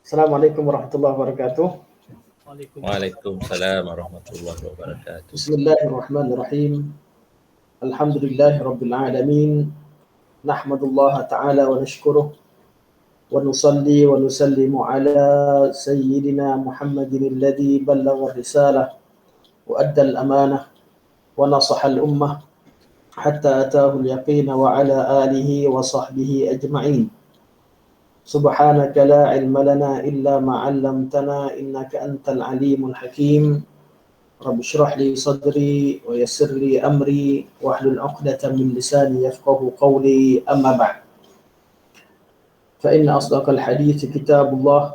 Assalamualaikum warahmatullahi wabarakatuh. Waalaikumsalam warahmatullahi wabarakatuh. Bismillahirrahmanirrahim. Alhamdulillahi rabbil alamin. Nahmadullah ta'ala wa nashkuruh wa nusalli wa nusallimu ala sayyidina Muhammadin alladhi ballagha risalah wa adda al-amanah wa nasaha al-ummah hatta atahu al-yaqin wa ala alihi wa sahbihi ajma'in. Subhanaka la ilma lana illa ma 'allamtana innaka antal alimul hakim. Rabbi shrah li sadri wa yassir li amri wahlul 'uqdatam min lisani yafqahu qawli, amma ba'd. Fa inna asdaqal hadits kitabullah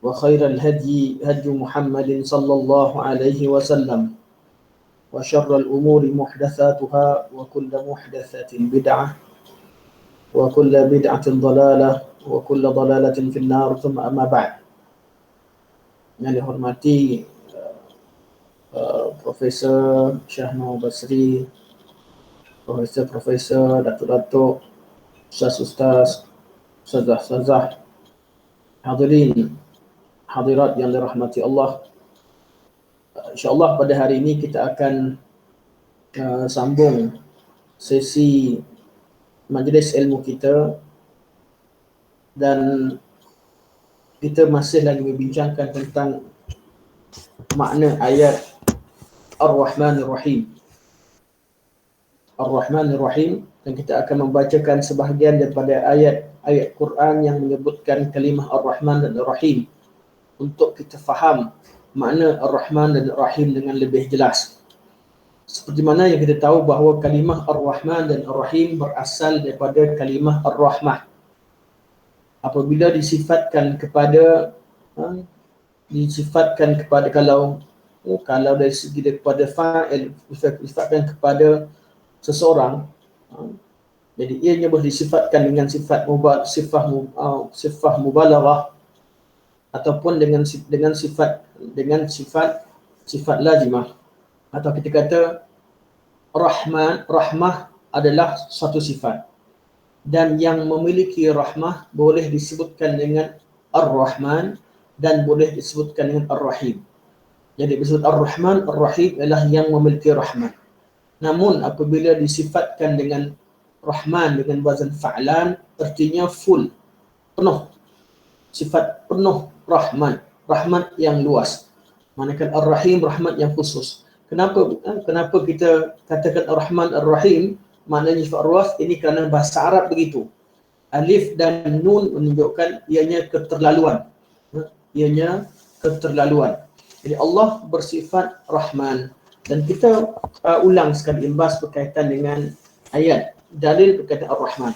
wa khairal hadyi hadyu Muhammadin sallallahu alaihi wasallam wa syarral umuri muhdatsatuha wa kullu muhdatsatin bid'ah wa kullu bid'atin dhalalah wa kullu dhalalatin finnar, thumma amma ba'd. Yang dihormati Profesor Syahnur Basri, Profesor, Datuk-Datuk, Ustaz-Ustaz, Ustazah-Ustazah, hadirin, hadirat yang dirahmati Allah. InsyaAllah pada hari ini kita akan sambung sesi majlis ilmu kita, dan kita masih lagi membincangkan tentang makna ayat Ar-Rahmanir Rahim. Ar-Rahmanir Rahim, dan kita akan membacakan sebahagian daripada ayat Quran yang menyebutkan kalimah Ar-Rahman dan Ar-Rahim untuk kita faham makna Ar-Rahman dan Ar-Rahim dengan lebih jelas. Seperti mana yang kita tahu bahawa kalimah Ar-Rahman dan Ar-Rahim berasal daripada kalimah Ar-Rahmah. Apabila disifatkan kepada kalau dari segi daripada fa'il disifatkan kepada seseorang, jadi ianya boleh disifatkan dengan sifat mubalaghah ataupun dengan sifat lazimah, atau kita kata rahmah adalah satu sifat, dan yang memiliki rahmah boleh disebutkan dengan Ar-Rahman dan boleh disebutkan dengan Ar-Rahim. Jadi disebut Ar-Rahman, Ar-Rahim adalah yang memiliki rahmat. Namun apabila disifatkan dengan Rahman dengan wazan fa'lan, artinya full, penuh, sifat penuh rahmat, rahmat yang luas. Manakala Ar-Rahim, rahmat yang khusus. Kenapa kita katakan Ar-Rahman, Ar-Rahim? Maknanya sifat ruas ini kerana bahasa Arab begitu. Alif dan nun menunjukkan ianya keterlaluan. Jadi Allah bersifat Rahman. Dan kita ulang sekali imbas berkaitan dengan ayat dalil berkaitan Ar-Rahman.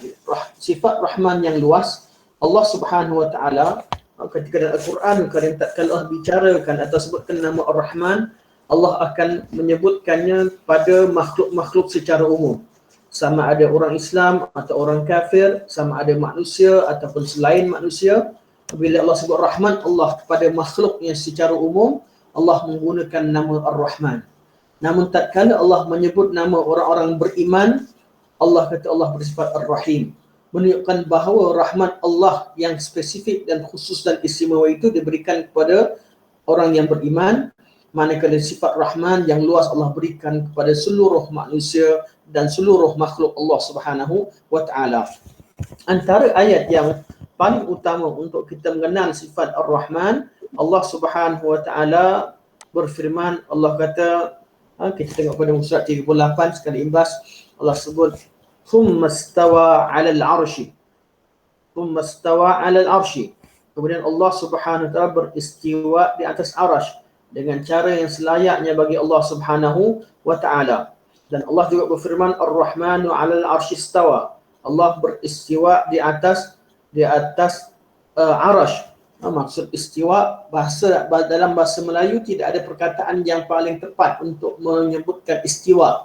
Sifat Rahman yang luas, Allah Subhanahu wa taala ketika dalam Al-Quran kalau Allah bicarakan atau sebutkan nama Ar-Rahman, Allah akan menyebutkannya pada makhluk-makhluk secara umum. Sama ada orang Islam atau orang kafir, sama ada manusia ataupun selain manusia. Bila Allah sebut Rahman, Allah kepada makhluknya secara umum, Allah menggunakan nama Ar-Rahman. Namun tatkala Allah menyebut nama orang-orang beriman, Allah kata Allah bersifat Ar-Rahim. Menunjukkan bahawa rahmat Allah yang spesifik dan khusus dan istimewa itu diberikan kepada orang yang beriman. Manakala sifat Rahman yang luas Allah berikan kepada seluruh manusia dan seluruh makhluk Allah Subhanahu wa taala. Antara ayat yang paling utama untuk kita mengenal sifat Ar-Rahman, Allah Subhanahu wa taala berfirman, Allah kata, kita tengok pada surat 38 sekali imbas, Allah sebut thumma istawa 'alal 'arsy. Thumma istawa 'alal 'arsy. Kemudian Allah Subhanahu wa taala beristiwa di atas arasy dengan cara yang selayaknya bagi Allah Subhanahu wa taala. Dan Allah juga berfirman Ar-Rahmanu 'alal 'arsy istawa. Allah beristiwa di atas arasy. Maksud istiwa, dalam bahasa Melayu tidak ada perkataan yang paling tepat untuk menyebutkan istiwa.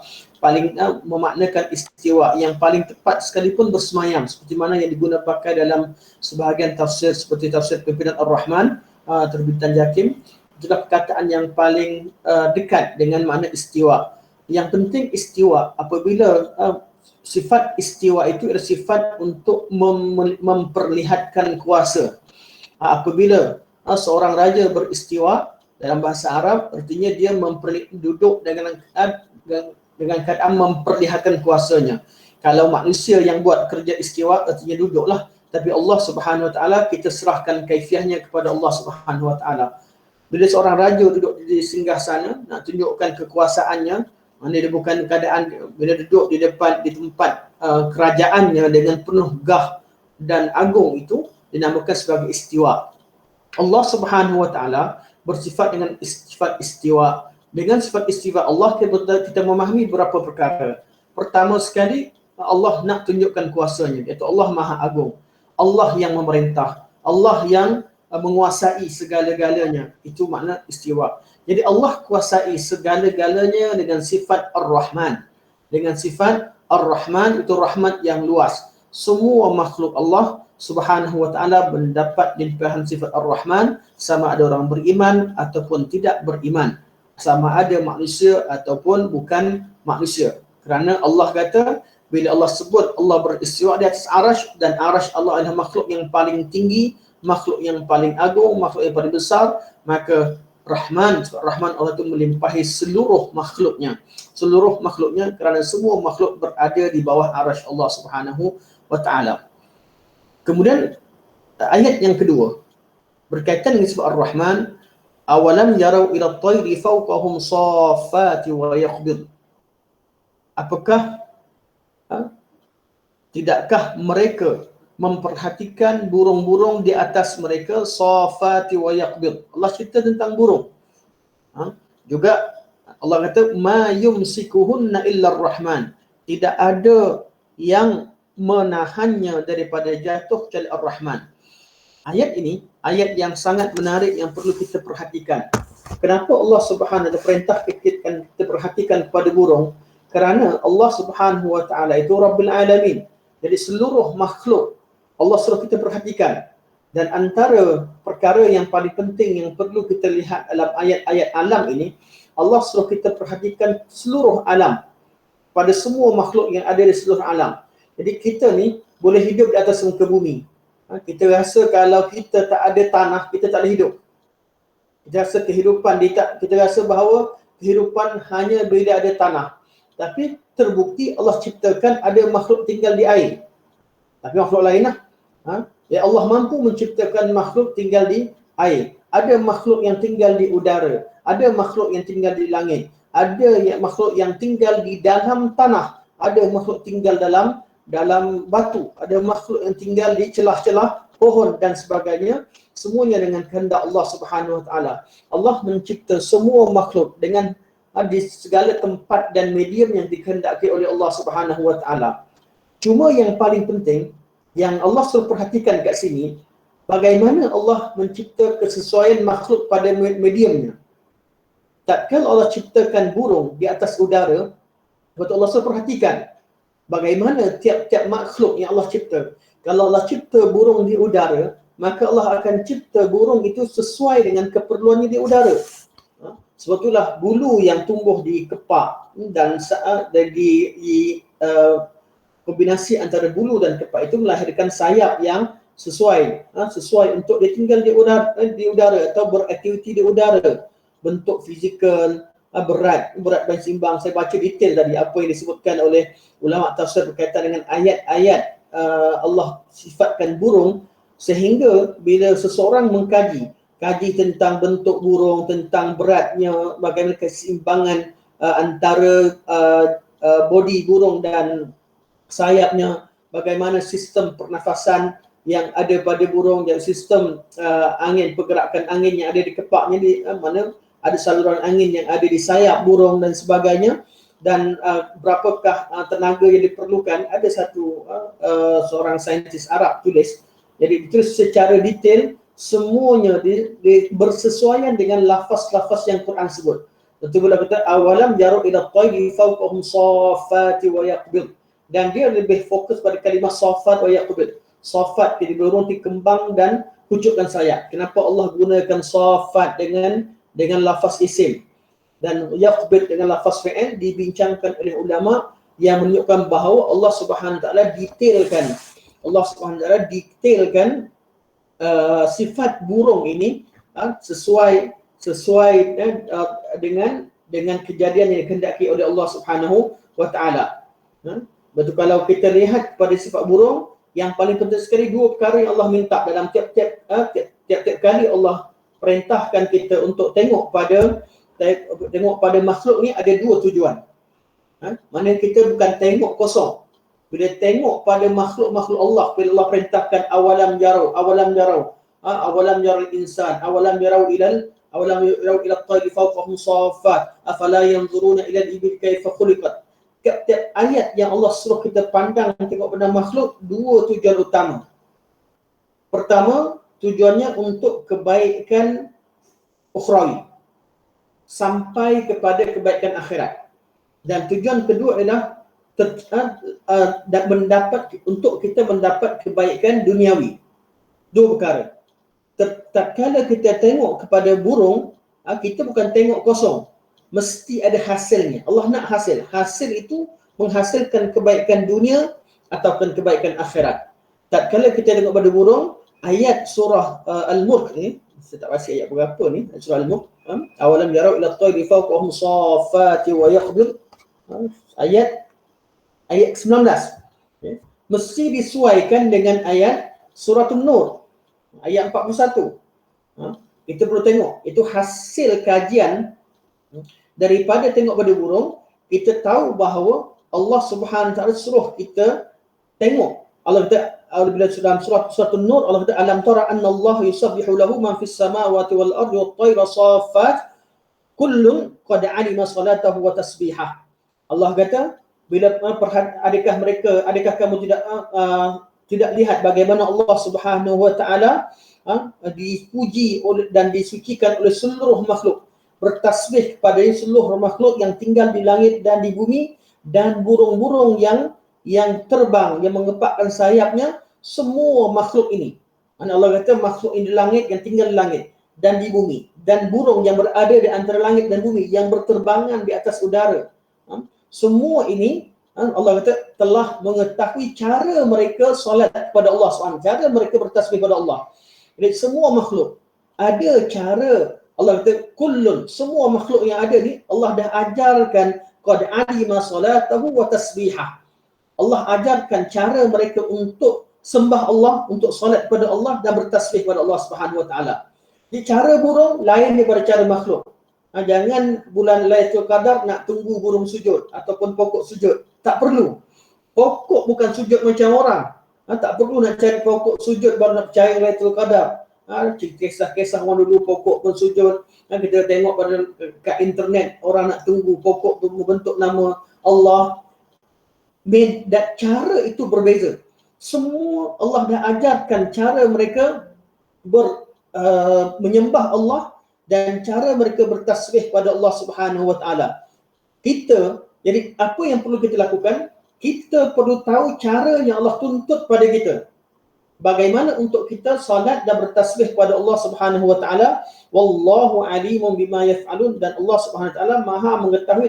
Memaknakan istiwa yang paling tepat sekalipun bersemayam, seperti mana yang digunakan pakai dalam sebahagian tafsir seperti tafsir pimpinan Ar-Rahman terbitan Jakim. Itulah perkataan yang paling dekat dengan makna istiwa. Yang penting istiwa, apabila sifat istiwa itu adalah sifat untuk memperlihatkan kuasa. Apabila seorang raja beristiwa, dalam bahasa Arab artinya dia duduk dengan keadaan memperlihatkan kuasanya. Kalau manusia yang buat kerja istiwa artinya duduklah, tapi Allah Subhanahu Wa Taala kita serahkan kaifiahnya kepada Allah Subhanahu Wa Taala. Bila seorang raja duduk di singgah sana nak tunjukkan kekuasaannya, mana dia bukan keadaan bila duduk di depan di tempat kerajaannya dengan penuh gah dan agung, itu dinamakan sebagai istiwa. Allah Subhanahu Wa Taala bersifat dengan sifat istiwa. Dengan sifat istiwa Allah kita memahami beberapa perkara. Pertama sekali, Allah nak tunjukkan kuasanya, iaitu Allah Maha Agung. Allah yang memerintah, Allah yang menguasai segala-galanya. Itu makna istiwa. Jadi Allah kuasai segala-galanya dengan sifat Ar-Rahman. Dengan sifat Ar-Rahman, itu rahmat yang luas. Semua makhluk Allah Subhanahu Wa Taala mendapat limpahan sifat Ar-Rahman, sama ada orang beriman ataupun tidak beriman, sama ada manusia ataupun bukan manusia. Kerana Allah kata, bila Allah sebut Allah beristiwa di atas arash, dan arash Allah adalah makhluk yang paling tinggi, makhluk yang paling agung, makhluk yang paling besar, maka Rahman, Rahman Allah itu melimpahi seluruh makhluknya. Seluruh makhluknya, kerana semua makhluk berada di bawah arash Allah Subhanahu Wa Taala. Kemudian ayat yang kedua berkaitan dengan sifat Ar-Rahman, awalam yarau ila at-tayri fawqahum saffati wa yaqbid. Apakah tidakkah mereka memperhatikan burung-burung di atas mereka, saffati wa yaqbid. Allah cerita tentang burung. Juga Allah kata ma yumsikuhunna illa ar-Rahman. Tidak ada yang menahannya daripada jatuh kecuali Ar-Rahman. Ayat ini ayat yang sangat menarik yang perlu kita perhatikan. Kenapa Allah Subhanahu Wa Taala perintah kita perhatikan kepada burung? Kerana Allah Subhanahu Wa Taala itu Rabbul Alamin. Jadi seluruh makhluk Allah suruh kita perhatikan. Dan antara perkara yang paling penting yang perlu kita lihat dalam ayat-ayat alam ini, Allah suruh kita perhatikan seluruh alam, pada semua makhluk yang ada di seluruh alam. Jadi kita ni boleh hidup di atas muka bumi. Kita rasa kalau kita tak ada tanah, kita tak boleh hidup. Kita rasa kehidupan, kita rasa bahawa kehidupan hanya bila ada tanah. Tapi terbukti Allah ciptakan ada makhluk tinggal di air. Tapi makhluk lain lah. Ya Allah mampu menciptakan makhluk tinggal di air. Ada makhluk yang tinggal di udara. Ada makhluk yang tinggal di langit. Ada makhluk yang tinggal di dalam tanah. Ada makhluk tinggal dalam batu. Ada makhluk yang tinggal di celah-celah pohon dan sebagainya. Semuanya dengan kehendak Allah Subhanahu Wa Taala. Allah mencipta semua makhluk dengan di segala tempat dan medium yang dikehendaki oleh Allah Subhanahu Wa Taala. Cuma yang paling penting yang Allah suruh perhatikan kat sini, bagaimana Allah mencipta kesesuaian makhluk pada mediumnya. Tak kalau Allah ciptakan burung di atas udara, betul Allah suruh perhatikan bagaimana tiap-tiap makhluk yang Allah cipta. Kalau Allah cipta burung di udara, maka Allah akan cipta burung itu sesuai dengan keperluannya di udara. Sebab itulah bulu yang tumbuh di kepak dan kombinasi antara bulu dan kepak itu melahirkan sayap yang sesuai untuk dia tinggal di udara atau beraktiviti di udara. Bentuk fizikal, berat dan seimbang. Saya baca detail tadi apa yang disebutkan oleh ulama tafsir berkaitan dengan ayat-ayat Allah sifatkan burung, sehingga bila seseorang mengkaji tentang bentuk burung, tentang beratnya, bagaimana keseimbangan antara body burung dan sayapnya, bagaimana sistem pernafasan yang ada pada burung, dan sistem pergerakan angin yang ada di kepaknya, di mana ada saluran angin yang ada di sayap burung dan sebagainya, dan berapakah tenaga yang diperlukan. Ada seorang saintis Arab tulis, jadi itu secara detail semuanya bersesuaian dengan lafaz-lafaz yang Quran sebut. Tentu bila kata awalam jaru ila at-tayri fawqahum saffati wa yaqbid, dan dia lebih fokus pada kalimah saffat wa yaqbid. Saffat jadi burung dikembang dan pucukkan sayap. Kenapa Allah gunakan saffat dengan lafaz isim dan yaqbid dengan lafaz fi'il? Dibincangkan oleh ulama yang menunjukkan bahawa Allah Subhanahu Wa Taala detailkan sifat burung ini sesuai dengan kejadian yang dikehendaki oleh Allah Subhanahu wa taala. Betul, kalau kita lihat pada sifat burung, yang paling penting sekali dua perkara yang Allah minta dalam tiap-tiap kali Allah perintahkan kita untuk tengok pada makhluk ni, ada dua tujuan. Mana kita bukan tengok kosong. Bila tengok pada makhluk-makhluk Allah, bila Allah perintahkan awalam yarau insan, awalam yarau ila at-tayri fawqahum saffat, afala yanzuruna ila al-ibil kaifa khuliqat. Tiap ayat yang Allah suruh kita pandang tengok pada makhluk, dua tujuan utama. Pertama, tujuannya untuk kebaikan ukhrawi, sampai kepada kebaikan akhirat. Dan tujuan kedua adalah untuk kita mendapat kebaikan duniawi. Dua perkara. Tatkala kita tengok kepada burung, kita bukan tengok kosong. Mesti ada hasilnya. Allah nak hasil. Hasil itu menghasilkan kebaikan dunia ataupun kebaikan akhirat. Tatkala kita tengok pada burung, ayat surah Al-Mulk ni, saya tak pasti ayat berapa ni, surah Al-Mulk, awalam yarau ila at-tayri fawqahum saffati wa yaqbid, ayat 19. Mesti disesuaikan dengan ayat surah An-Nur, ayat 41. Kita perlu tengok. Itu hasil kajian daripada tengok pada burung. Kita tahu bahawa Allah Subhanahu Wa Taala suruh kita tengok. Allah kata bila dalam surah An-Nur, Allah kata alam tara anna Allah yusabbihu lahu man fis samawati wal ardi wat tayra saffat kullun qad alima salatahu wa tasbihah. Allah kata, bila adakah kamu tidak lihat bagaimana Allah Subhanahu Wa Taala dipuji dan disucikan oleh seluruh makhluk, bertasbih kepada seluruh makhluk yang tinggal di langit dan di bumi, dan burung-burung yang terbang, yang mengepakkan sayapnya, semua makhluk ini. Allah kata makhluk ini di langit, yang tinggal di langit dan di bumi, dan burung yang berada di antara langit dan bumi, yang berterbangan di atas udara. Semua ini Allah kata telah mengetahui cara mereka solat kepada Allah SWT, cara mereka bertasbih kepada Allah. Jadi semua makhluk ada cara. Allah kata kullun, semua makhluk yang ada ni Allah dah ajarkan qad alima salatahu wa tasbihah. Allah ajarkan cara mereka untuk sembah Allah, untuk solat kepada Allah dan bertasbih kepada Allah Subhanahu Wa Taala. Jadi cara burung lain daripada cara makhluk. Jangan bulan Lailatul Qadar nak tunggu burung sujud ataupun pokok sujud. Tak perlu. Pokok bukan sujud macam orang. Tak perlu nak cari pokok sujud baru nak percaya Lailatul Qadar. Kisah-kisah orang dulu pokok pun sujud. Kita tengok kat internet, orang nak tunggu pokok tu membentuk nama Allah. Dan cara itu berbeza. Semua Allah dah ajarkan cara mereka menyembah Allah dan cara mereka bertasbih pada Allah Subhanahu Wa Taala. Jadi apa yang perlu kita lakukan? Kita perlu tahu cara yang Allah tuntut pada kita. Bagaimana untuk kita salat dan bertasbih kepada Allah Subhanahu Wa Taala. Wallahu alimun bima yaf'alun, dan Allah Subhanahu Wa Taala Maha mengetahui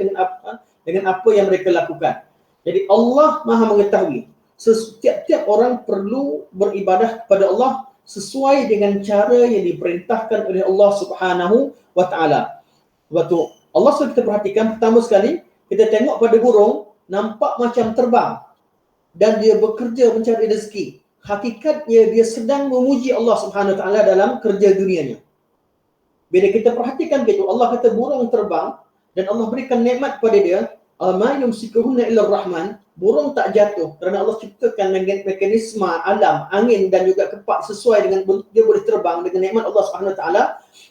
dengan apa yang mereka lakukan. Jadi Allah Maha mengetahui. Setiap orang perlu beribadah kepada Allah sesuai dengan cara yang diperintahkan oleh Allah Subhanahu Wa Taala. Waktu Allah suruh kita perhatikan, pertama sekali kita tengok pada burung, nampak macam terbang dan dia bekerja mencari rezeki. Hakikatnya dia sedang memuji Allah Subhanahu Wa Taala dalam kerja dunianya. Bila kita perhatikan begitu, Allah kata burung terbang dan Allah berikan nikmat kepada dia. Ma yumsikuhunna illa ar-Rahman. Burung tak jatuh kerana Allah ciptakan dengan mekanisme alam, angin dan juga kepak sesuai dengan dia boleh terbang dengan nikmat Allah Subhanahu Wa Taala.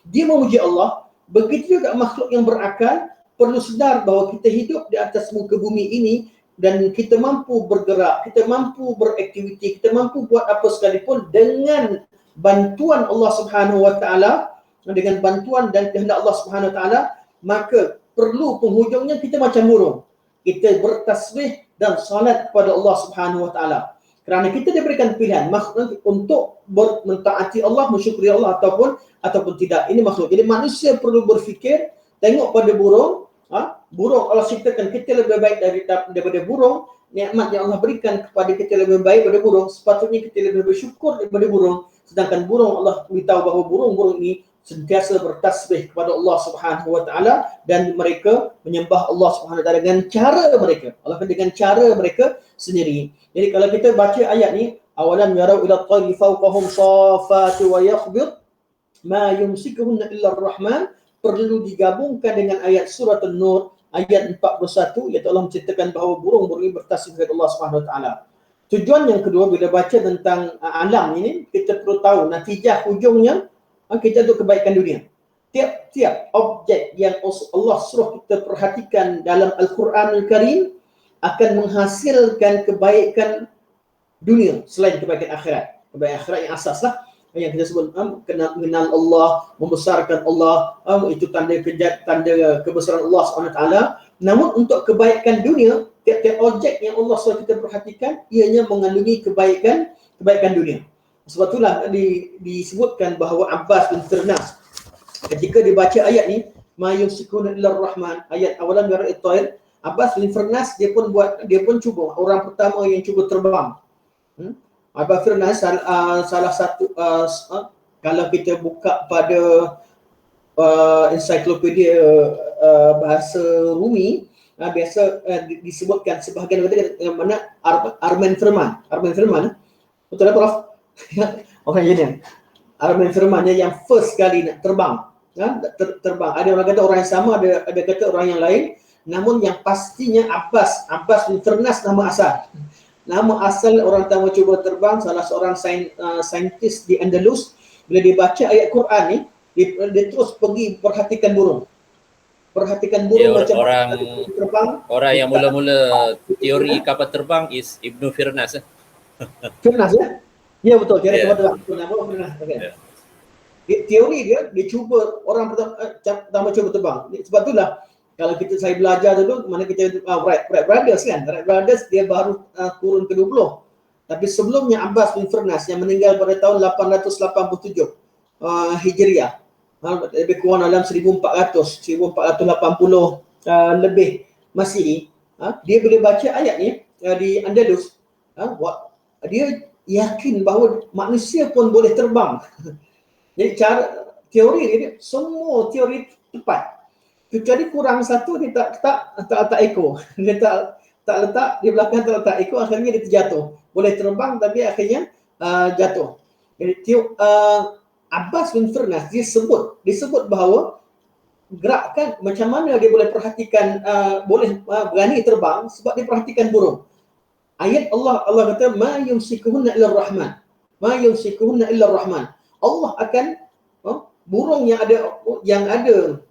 Dia memuji Allah. Begitu juga makhluk yang berakal perlu sedar bahawa kita hidup di atas muka bumi ini dan kita mampu bergerak, kita mampu beraktiviti, kita mampu buat apa sekalipun dengan bantuan Allah Subhanahu Wa Taala, dengan bantuan dan kehendak Allah Subhanahu Wa Taala. Maka perlu penghujungnya kita macam burung, kita bertasbih dan salat kepada Allah Subhanahu Wa Taala. Kerana kita diberikan pilihan makhluk untuk mentaati Allah, mensyukuri Allah ataupun tidak. Ini makhluk. Jadi manusia perlu berfikir, tengok pada burung. Burung Allah ciptakan kita lebih baik daripada burung. Nikmat yang Allah berikan kepada kita lebih baik daripada burung. Sepatutnya kita lebih bersyukur daripada burung. Sedangkan burung, Allah beritahu bahawa burung-burung ini sentiasa bertasbih kepada Allah Subhanahu wa taala dan mereka menyembah Allah Subhanahu wa taala dengan cara mereka. Allah dengan cara mereka sendiri. Jadi kalau kita baca ayat ni, awalam yarau ila at-tayri fawqahum safati wa yakhbit ma yumsikuhunna illa ar-rahman, perlu digabungkan dengan ayat surah An-Nur ayat 41, iaitu Allah menceritakan bahawa burung-burung ini bertasbih kepada Allah Subhanahu wa taala. Tujuan yang kedua, bila baca tentang alam ini, kita perlu tahu natijah hujungnya kita untuk kebaikan dunia. Tiap-tiap objek yang Allah suruh kita perhatikan dalam Al-Quranul Karim akan menghasilkan kebaikan dunia selain kebaikan akhirat. Kebaikan akhirat yang asas lah, yang kita sebut mengenal Allah, membesarkan Allah, itu tanda kebesaran Allah SWT. Namun untuk kebaikan dunia, tiap-tiap objek yang Allah suruh kita perhatikan, ianya mengandungi kebaikan dunia. Sebab itulah disebutkan bahawa Abbas bin Firnas ketika dibaca ayat ni, ma yumsikuna illa ar-rahman, ayat awalan yarau at-tayr, Abbas bin Firnas dia pun cuba, orang pertama yang cuba terbang. Abbas Firnas salah satu kalau kita buka pada ensiklopedia bahasa Rumi, biasa disebutkan sebahagian yang mana Armen Firman, betul tak Prof? Orang jenis Armen Firman yang first kali nak terbang, terbang. Ada orang kata orang yang sama, ada kata orang yang lain. Namun yang pastinya Abbas bin Firnas nama asal orang pertama cuba terbang, salah seorang saintis di Andalus. Bila dia baca ayat Quran ni, dia terus pergi perhatikan burung. Dia macam orang terbang. Orang yang mula-mula teori kapal terbang is Ibnu Firnas. Firnas ya? Ya betul, teori kapal terbang. Nama Firnas. Okay. Teori dia cuba orang pertama cuba terbang. Sebab itulah kalau saya belajar dulu, mana kita Wright Brothers kan. Wright Brothers dia baru turun ke-20. Tapi sebelumnya Abbas bin Firnas yang meninggal pada tahun 887 Hijriah. Lebih kurang dalam 1480 lebih Masihi. Dia boleh baca ayat ni di Andalus. Dia yakin bahawa manusia pun boleh terbang. Jadi teori ni, semua teori tepat. Kecuali kurang satu, dia tak letak ekor. Dia tak letak di belakang, tak letak ekor, akhirnya dia terjatuh. Boleh terbang tapi akhirnya jatuh. Jadi Abbas bin Firnas disebut bahawa gerakan macam mana dia boleh perhatikan, boleh berani terbang sebab dia perhatikan burung. Ayat Allah kata ma yumsikuhunna illa ar-rahman. Ma yumsikuhunna illa ar-rahman. Allah akan burung yang ada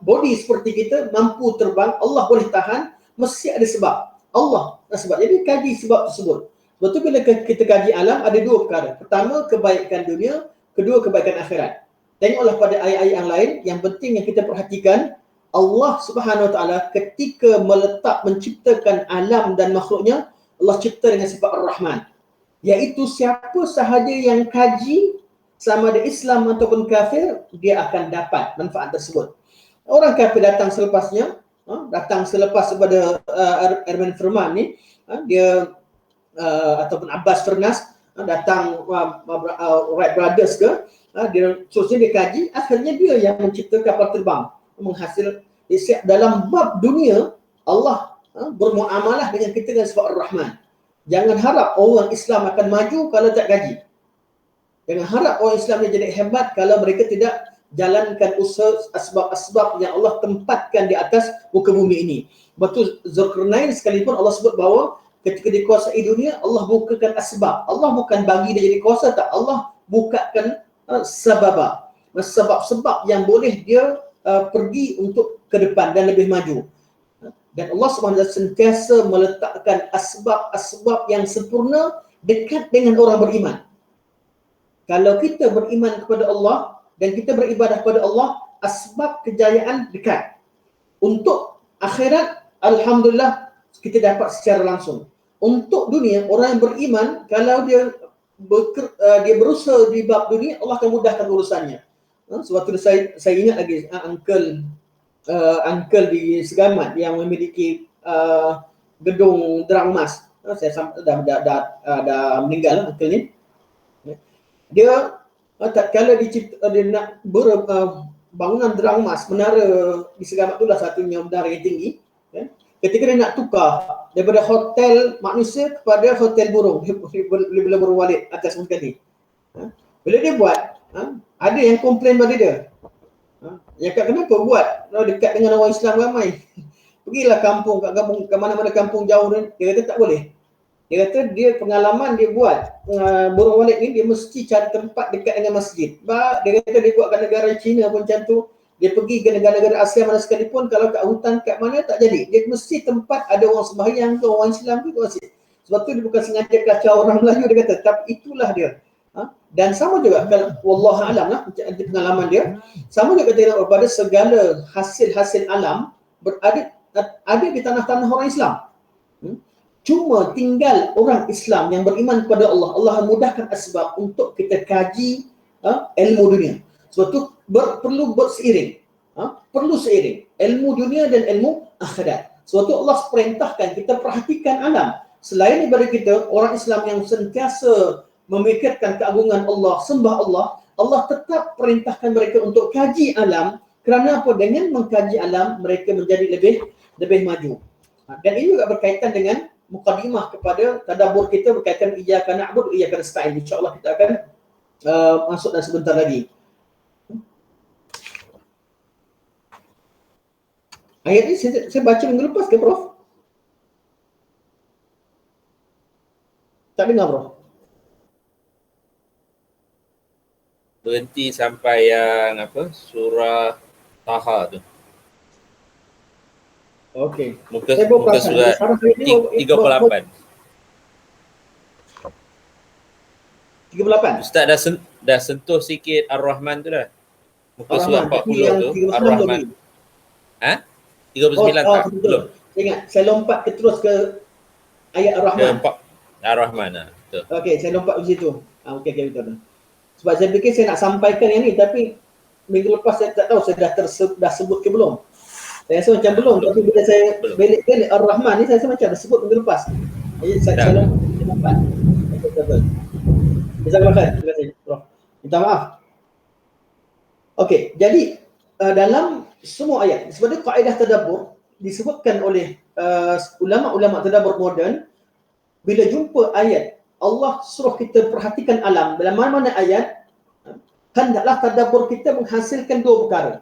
body seperti kita mampu terbang, Allah boleh tahan, mesti ada sebab. Allah sebab. Jadi kaji sebab tersebut. Betul bila kita kaji alam ada dua perkara. Pertama kebaikan dunia, kedua kebaikan akhirat. Tengoklah pada ayat-ayat yang lain, yang penting yang kita perhatikan, Allah Subhanahu wa taala ketika menciptakan alam dan makhluknya, Allah cipta dengan sifat Ar-Rahman. Iaitu siapa sahaja yang kaji sama ada Islam ataupun kafir, dia akan dapat manfaat tersebut. Orang kafir datang selepasnya, selepas daripada Armen Firman ni, dia ataupun Abbas Firnas datang Wright Brothers ke, dia terusnya dia kaji, akhirnya dia yang mencipta kapal terbang, menghasil dalam bab dunia. Allah bermuamalah dengan kita dengan sifat Ar-Rahman. Jangan harap orang Islam akan maju kalau tak kaji. Jangan harap orang Islam dia jadi hebat kalau mereka tidak jalankan usaha asbab-asbab yang Allah tempatkan di atas muka bumi ini. Betul, Zulkarnain sekalipun Allah sebut bahawa ketika dikuasai dunia, Allah bukakan asbab. Allah bukan bagi dia jadi kuasa, tak. Allah bukakan sebab-sebab yang boleh dia pergi untuk ke depan dan lebih maju. Dan Allah SWT sentiasa meletakkan asbab-asbab yang sempurna dekat dengan orang beriman. Kalau kita beriman kepada Allah dan kita beribadah kepada Allah, asbab kejayaan dekat. Untuk akhirat, alhamdulillah kita dapat secara langsung. Untuk dunia, orang yang beriman, kalau dia berusaha di bab dunia, Allah akan mudahkan urusannya. Sebab tu saya ingat lagi uncle di Segamat yang memiliki gedung derang emas. Saya dah meninggal uncle ni. Dia tatkala dia nak bangunan derang emas, menara di Segamat itulah satunya menara yang tinggi, kan? Ketika dia nak tukar daripada hotel manusia kepada hotel burung, bila burung walid atas muka ni. Bila dia buat, ada yang komplain pada dia. Ya kat kenapa buat dekat dengan orang Islam ramai? Pergilah kampung, ke mana-mana kampung jauh ni. Dia kata tak boleh. Dia kata dia pengalaman dia buat burung walid ni, dia mesti cari tempat dekat dengan masjid. Dia kata dia buat kat negara China pun macam tu. Dia pergi ke negara-negara Asia mana sekalipun, kalau kat hutan kat mana tak jadi. Dia mesti tempat ada orang sembahyang ke, orang Islam ke masjid. Sebab tu dia bukan sengaja kacau orang Melayu, dia kata, tapi itulah dia. Dan sama juga kalau wallahu alam lah pengalaman dia, sama juga kita pada segala hasil-hasil alam ada di tanah-tanah orang Islam. Cuma tinggal orang Islam yang beriman kepada Allah, Allah mudahkan asbab untuk kita kaji ilmu dunia. Sebab tu perlu berseiring. Perlu seiring ilmu dunia dan ilmu akhirat. Sebab tu Allah perintahkan kita perhatikan alam. Selain daripada kita, orang Islam yang sentiasa memikirkan keagungan Allah, sembah Allah, Allah tetap perintahkan mereka untuk kaji alam. Kerana apa? Dengan mengkaji alam, mereka menjadi lebih maju. Dan ini juga berkaitan dengan mukadimah kepada tadabbur kita berkaitan iyyaka na'budu wa iyyaka nasta'in. InsyaAllah kita akan masuk dan sebentar lagi. Ayat ini saya baca minggu lepas ke, Prof? Tak dengar, Prof? Berhenti sampai yang apa? Surah Taha tu. Okey. Muka surat 38. 38. Ustaz dah sentuh sikit Ar-Rahman tu dah. Muka surat 40 tu Ar-Rahman. 39 tak? Belum. Saya ingat saya lompat terus ke ayat Ar-Rahman. Ar-Rahman betul. Okey, saya lompat di situ. Okey betul. Sebab saya fikir saya nak sampaikan yang ni, tapi minggu lepas saya tak tahu saya dah sebut ke belum. Saya rasa macam belum, tapi bila saya belik-belik Ar-Rahman ni, saya rasa macam dah sebut minggu lepas. Jadi saya lompat. Betul. Terima kasih, Prof. Minta maaf. Okey, jadi dalam semua ayat, sebenarnya kaedah tadabbur disebutkan oleh ulama-ulama tadabbur moden. Bila jumpa ayat Allah suruh kita perhatikan alam, dalam mana-mana ayat, hendaklah tadabbur kita menghasilkan dua perkara.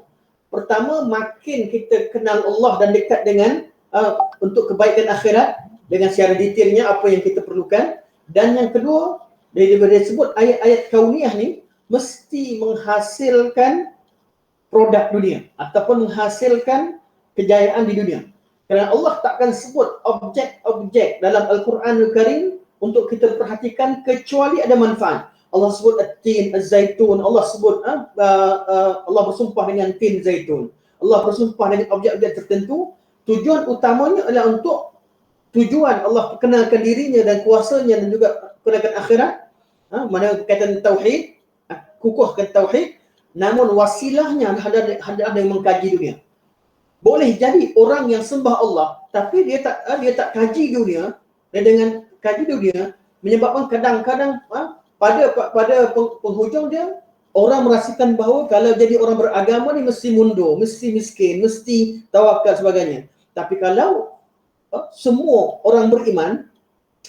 Pertama, makin kita kenal Allah dan dekat dengan untuk kebaikan akhirat dengan secara detailnya apa yang kita perlukan. Dan yang kedua, daripada disebut ayat-ayat kauniyah ni mesti menghasilkan produk dunia ataupun menghasilkan kejayaan di dunia. Kerana Allah takkan sebut objek-objek dalam Al-Quranul Karim untuk kita perhatikan kecuali ada manfaat. Allah sebut at-tin, az-zaitun, Allah sebut Allah bersumpah dengan tin zaitun. Allah bersumpah dengan objek-objek tertentu. Tujuan utamanya adalah untuk tujuan Allah perkenalkan dirinya dan kuasanya dan juga perkenalkan akhirat. Mana berkaitan tauhid, kukuhkan tauhid, namun wasilahnya adalah yang mengkaji dunia. Boleh jadi orang yang sembah Allah tapi dia tak kaji dunia, dan dengan kaji dunia menyebabkan kadang-kadang pada penghujung dia orang merasakan bahawa kalau jadi orang beragama ni mesti mundur, mesti miskin, mesti tawakal sebagainya. Tapi kalau semua orang beriman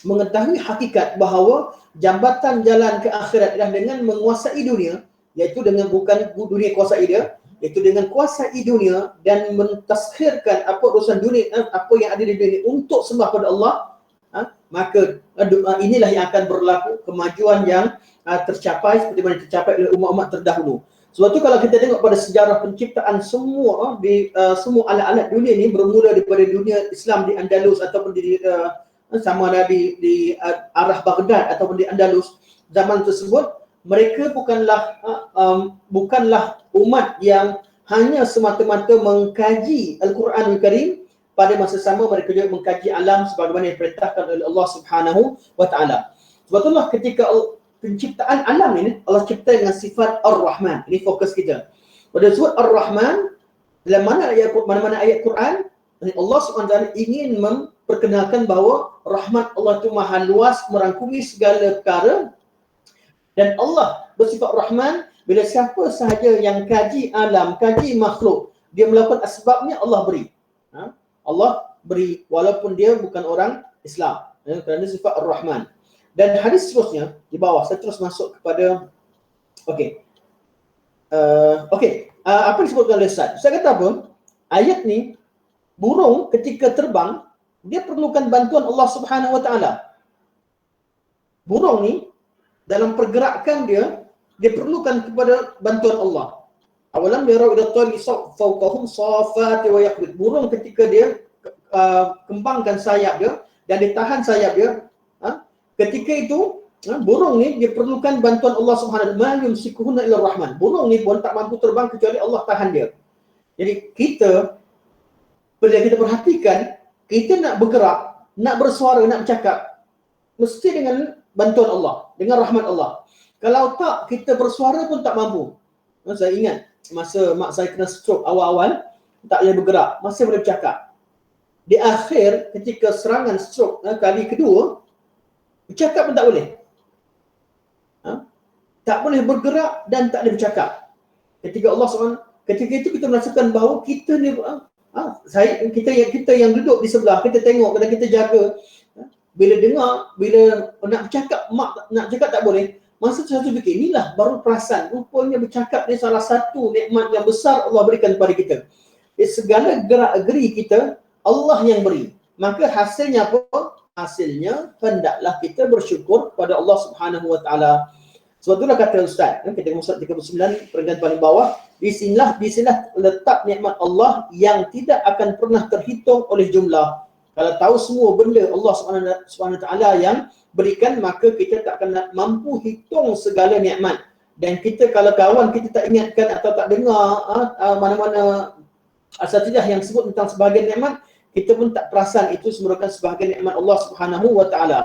mengetahui hakikat bahawa jambatan jalan ke akhirat adalah dengan menguasai dunia, iaitu dengan bukan dunia kuasai dia, iaitu dengan kuasai dunia dan mentaskhirkan apa urusan dunia, apa yang ada di dunia untuk sembah kepada Allah, maka inilah yang akan berlaku kemajuan yang tercapai seperti mana tercapai oleh umat-umat terdahulu. Sebab tu kalau kita tengok pada sejarah penciptaan semua semua alat-alat dunia ni bermula daripada dunia Islam di Andalus ataupun sama ada di arah Baghdad ataupun di Andalus, zaman tersebut mereka bukanlah umat yang hanya semata-mata mengkaji Al-Quranul Karim. Pada masa sama mereka juga mengkaji alam sebagaimana yang diperintahkan oleh Allah Subhanahu wa taala. Sebab itulah ketika penciptaan alam ini Allah cipta dengan sifat Ar-Rahman. Ini fokus kita. Pada disebut Ar-Rahman dalam mana-mana ayat Quran, Allah Subhanahu wa taala ingin memperkenalkan bahawa rahmat Allah itu maha luas, merangkumi segala perkara. Dan Allah bersifat Rahman bila siapa sahaja yang kaji alam, kaji makhluk, dia melakukan asbabnya, Allah beri. Allah beri walaupun dia bukan orang Islam, kerana sifat Ar-Rahman. Dan hadis seterusnya di bawah, saya terus masuk kepada apa disebutkan oleh Ustaz? Saya kata apa? Ayat ni, burung ketika terbang, dia perlukan bantuan Allah Subhanahu Wa Taala. Burung ni dalam pergerakan dia perlukan kepada bantuan Allah. Awalam yarau ila tayri fawqahum safati wa yaqbid. Burung ketika dia kembangkan sayap dia dan ditahan sayap dia, ketika itu burung ni dia perlukan bantuan Allah Subhanahu wa taala. Ma yumsikuhunna illa Rahman. Burung ni pun tak mampu terbang kecuali Allah tahan dia. Jadi kita bila kita perhatikan, kita nak bergerak, nak bersuara, nak bercakap, mesti dengan bantuan Allah, dengan rahmat Allah. Kalau tak, kita bersuara pun tak mampu. Saya ingat masa mak saya kena stroke awal-awal, tak boleh bergerak, masih boleh bercakap. Di akhir ketika serangan stroke kali kedua, bercakap pun tak boleh. Tak boleh bergerak dan tak boleh bercakap. Ketika itu kita merasakan bahawa kita ni kita yang duduk di sebelah, kita tengok dan kita jaga. Bila dengar, bila nak bercakap, mak nak cakap tak boleh. Masa tu satu fikir, inilah baru perasan. Rupanya bercakap ni salah satu nikmat yang besar Allah berikan kepada kita. Segala gerak-geri kita, Allah yang beri. Maka hasilnya apa? Hasilnya, hendaklah kita bersyukur kepada Allah Subhanahu Wa Taala. Sebab itulah kata Ustaz, kita surat 39, peringkat paling bawah, di sinilah letak nikmat Allah yang tidak akan pernah terhitung oleh jumlah. Kalau tahu semua benda Allah Subhanahu Wa Taala yang berikan, maka kita tak akan mampu hitung segala nikmat. Dan kita kalau kawan kita tak ingatkan atau tak dengar mana-mana asatidah yang sebut tentang sebahagian nikmat, kita pun tak perasan itu merupakan sebahagian nikmat Allah Subhanahu Wa Taala.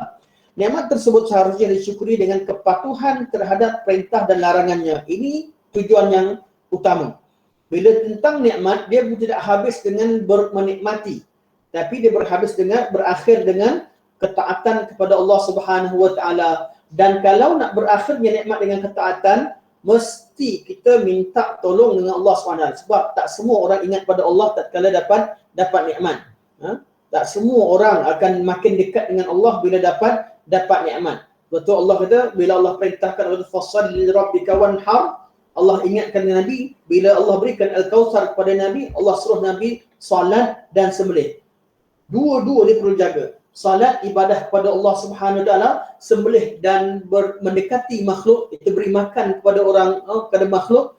Nikmat tersebut seharusnya disyukuri dengan kepatuhan terhadap perintah dan larangannya. Ini tujuan yang utama. Bila tentang nikmat, dia tidak habis dengan menikmati, tapi dia berakhir dengan ketaatan kepada Allah Subhanahu Wa Taala. Dan kalau nak berakhirnya nikmat dengan ketaatan, mesti kita minta tolong dengan Allah SWT. Sebab tak semua orang ingat pada Allah tatkala dapat nikmat. Tak semua orang akan makin dekat dengan Allah bila dapat nikmat. Betul Allah kata, bila Allah perintahkan fassalli lirabbika wanhar, Allah ingatkan Nabi, bila Allah berikan Al-Kautsar kepada Nabi, Allah suruh Nabi salat dan sembelih. Dua-dua dia perlu jaga. Salat, ibadah kepada Allah Subhanahu Wa Taala, sembelih dan mendekati makhluk, itu beri makan kepada kepada makhluk,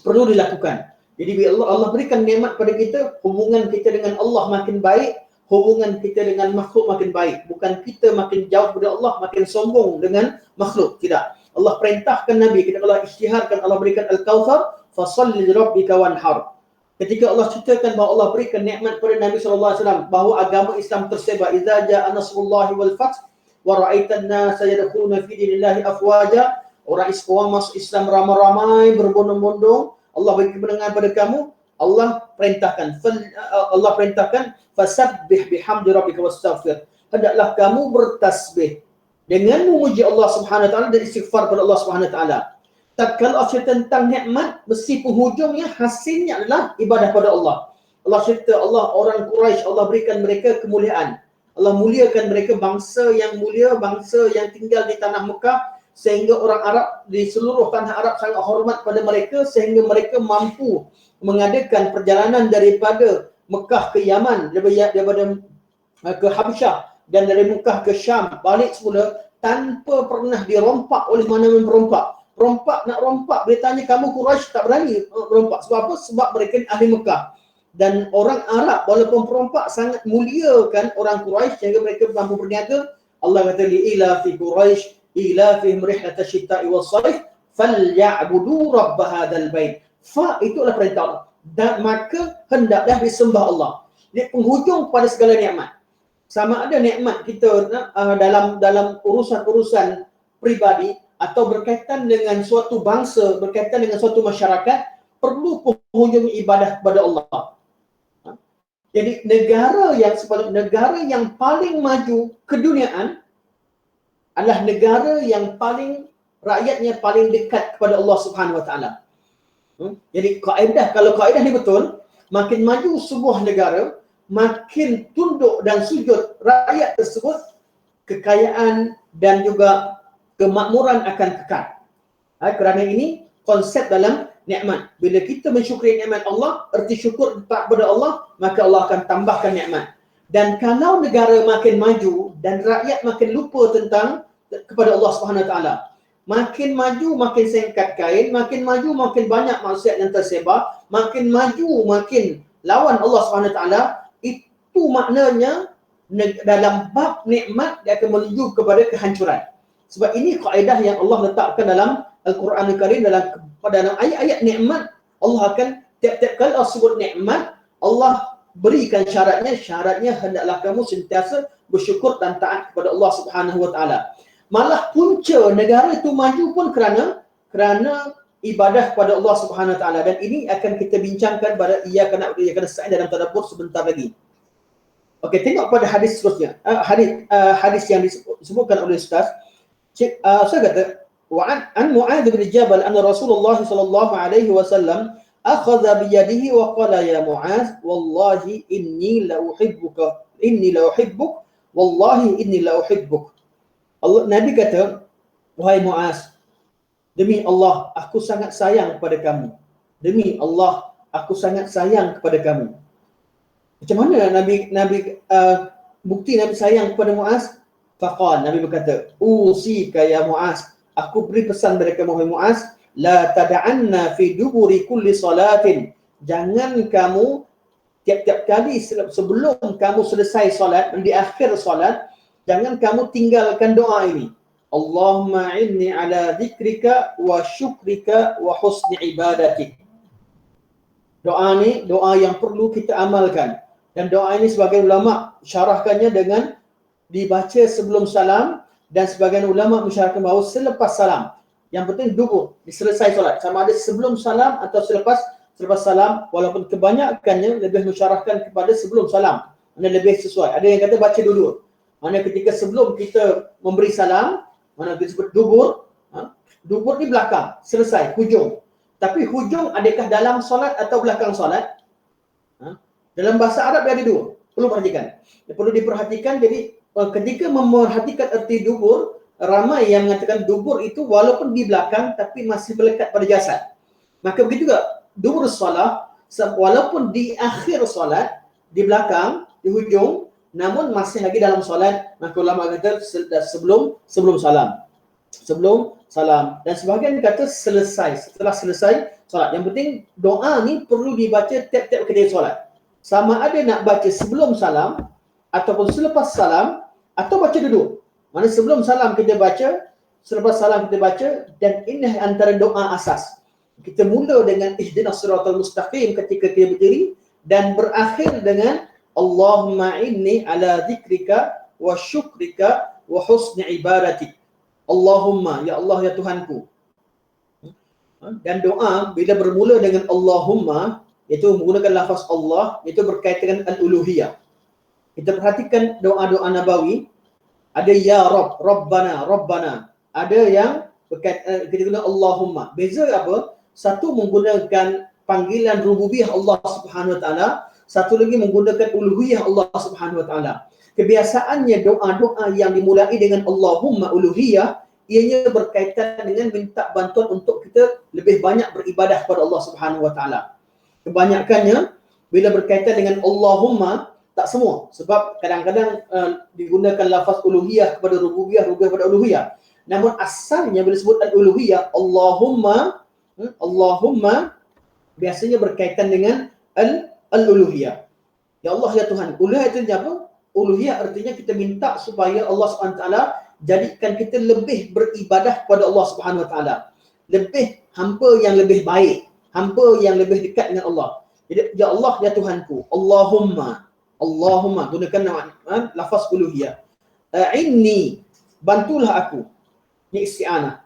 perlu dilakukan. Jadi bila Allah berikan nikmat pada kita, hubungan kita dengan Allah makin baik, hubungan kita dengan makhluk makin baik. Bukan kita makin jauh dari Allah, makin sombong dengan makhluk. Tidak. Allah perintahkan Nabi, kita Allah isytiharkan, Allah berikan Al-Kautsar, fassalli lirabbika wanhar. Ketika Allah ceritakan bahawa Allah berikan nikmat kepada Nabi SAW, bahawa agama Islam tersebar, idza jaa nasrullahi wal fath wa ra'aitan nasa yadkhuluna fi dinillahi afwaja, orang masuk Islam ramai-ramai berbondong-bondong, Allah beri kemenangan pada kamu. Allah perintahkan fasabbih bihamdi rabbika wastaghfir. Hendaklah kamu bertasbih dengan memuji Allah Subhanahu Wa Taala dan istighfar kepada Allah Subhanahu Wa Taala. Tatkala cerita tentang nikmat, mesti penghujungnya hasilnya adalah ibadah pada Allah. Allah cerita orang Quraisy, Allah berikan mereka kemuliaan. Allah muliakan mereka, bangsa yang mulia, bangsa yang tinggal di tanah Mekah, sehingga orang Arab di seluruh tanah Arab sangat hormat pada mereka, sehingga mereka mampu mengadakan perjalanan daripada Mekah ke Yaman, daripada ke Habsyah, dan dari Mekah ke Syam, balik semula tanpa pernah dirompak oleh mana-mana perompak. Nak rompak, bila tanya kamu Quraisy tak berani rompak. Sebab apa? Sebab mereka ahli Mekah. Dan orang Arab walaupun perompak sangat muliakan orang Quraisy sehingga mereka mampu berniaga. Allah kata li ila fi Quraisy ila fihim rihlata syita'i was-sayf falyabudu rabb hadzal bait. Fa itu adalah perintah Allah. Dan maka hendaklah disembah Allah. Dia penghujung pada segala nikmat. Sama ada nikmat kita dalam urusan-urusan pribadi atau berkaitan dengan suatu bangsa, berkaitan dengan suatu masyarakat, perlu penghujung ibadah kepada Allah. Jadi negara yang paling maju keduniaan adalah negara yang paling rakyatnya paling dekat kepada Allah Subhanahu Wa Taala. Jadi kalau kaedah ni betul, makin maju sebuah negara, makin tunduk dan sujud rakyat tersebut, kekayaan dan juga kemakmuran akan kekal. Kerana ini konsep dalam nikmat. Bila kita mensyukuri nikmat Allah, erti syukur kepada Allah, maka Allah akan tambahkan nikmat. Dan kalau negara makin maju dan rakyat makin lupa tentang kepada Allah Subhanahu Wa Taala, makin maju makin singkat kain, makin maju makin banyak maksiat yang tersebar, makin maju makin lawan Allah Subhanahu Wa Taala, itu maknanya dalam bab nikmat dia akan menuju kepada kehancuran. Sebab ini kaedah yang Allah letakkan dalam Al-Quran Al-Karim, dalam ayat-ayat nikmat. Allah akan tiap-tiap kali Allah sebut nikmat, Allah berikan syaratnya hendaklah kamu sentiasa bersyukur dan taat kepada Allah Subhanahu Wa Taala. Malah punca negara itu maju pun kerana ibadah kepada Allah Subhanahu Wa Taala, dan ini akan kita bincangkan pada iyyaka na'budu wa iyyaka nasta'in dalam tadabbur sebentar lagi. Okey, tengok pada hadis seterusnya. Hadis yang disebutkan oleh Ustaz. Saya kata, an Mu'adz bin Jabal anna Rasulullah sallallahu alaihi wasallam akhadha bi yadihi wa qala ya Mu'adz wallahi inni la uhibbuk wallahi inni la uhibbuk. Nabi kata, wahai Mu'adz, demi Allah aku sangat sayang kepada kamu. Demi Allah aku sangat sayang kepada kamu. Macam mana Nabi bukti Nabi sayang kepada Mu'adz? Faqal, Nabi berkata, usika ya Mu'adz, aku beri pesan kepada kamu wahai Mu'adz, la tada'anna fi duburi kulli salatin, jangan kamu tiap-tiap kali sebelum kamu selesai solat, di akhir solat, jangan kamu tinggalkan doa ini. Allahumma inni ala dzikrika wa syukrika wa husni ibadatik. Doa ni doa yang perlu kita amalkan. Dan doa ini sebagian ulama syarahkannya dengan dibaca sebelum salam, dan sebagian ulama mensyarahkan bahawa selepas salam. Yang penting dubur, selesai solat. Sama ada sebelum salam atau selepas salam, walaupun kebanyakannya lebih mensyarahkan kepada sebelum salam. Mana lebih sesuai. Ada yang kata baca dulu. Mana ketika sebelum kita memberi salam, mana disebut dubur, dubur di belakang, selesai, hujung. Tapi hujung adakah dalam solat atau belakang solat? Dalam bahasa Arab dia ada dua. Perlu perhatikan. Perlu diperhatikan. Jadi ketika memerhatikan erti dubur, ramai yang mengatakan dubur itu walaupun di belakang tapi masih melekat pada jasad. Maka begitu juga dubur solat, walaupun di akhir solat, di belakang, di hujung, namun masih lagi dalam solat, maka ulama kata sebelum salam. Sebelum salam. Dan sebahagian kata selesai, setelah selesai solat. Yang penting doa ni perlu dibaca tiap-tiap ketika solat. Sama ada nak baca sebelum salam ataupun selepas salam, atau baca dulu. Mana sebelum salam kita baca, selepas salam kita baca, dan ini antara doa asas. Kita mula dengan ihdinas siratal mustaqim ketika kita berdiri, dan berakhir dengan Allahumma inni ala dzikrika wa syukrika wa husni ibadatik. Allahumma, ya Allah ya Tuhanku. Dan doa bila bermula dengan Allahumma, iaitu menggunakan lafaz Allah, itu berkaitan dengan al-uluhiyah. Kita perhatikan doa-doa Nabawi, ada ya Rabb, Rabbana, Rabbana. Ada yang berkaitan kita guna Allahumma. Beza apa? Satu menggunakan panggilan rububiyah Allah Subhanahu Wa Taala, satu lagi menggunakan uluhiyah Allah Subhanahu Wa Taala. Kebiasaannya doa-doa yang dimulai dengan Allahumma uluhiyah, ianya berkaitan dengan minta bantuan untuk kita lebih banyak beribadah kepada Allah Subhanahu Wa Taala. Kebanyakannya bila berkaitan dengan Allahumma, tak semua. Sebab kadang-kadang digunakan lafaz uluhiyah kepada rububiyah, rububiyah kepada uluhiyah. Namun asalnya bila sebut al-uluhiyah, Allahumma biasanya berkaitan dengan al-uluhiyah. Ya Allah ya Tuhan. Uluhiyah itu apa? Uluhiyah artinya kita minta supaya Allah SWT jadikan kita lebih beribadah kepada Allah SWT. Lebih hampa yang lebih baik, hampa yang lebih dekat dengan Allah. Jadi ya Allah ya Tuhanku. Allahumma gunakan nama lafaz uluhiyah. Inni, bantulah aku. Ini isti'anah.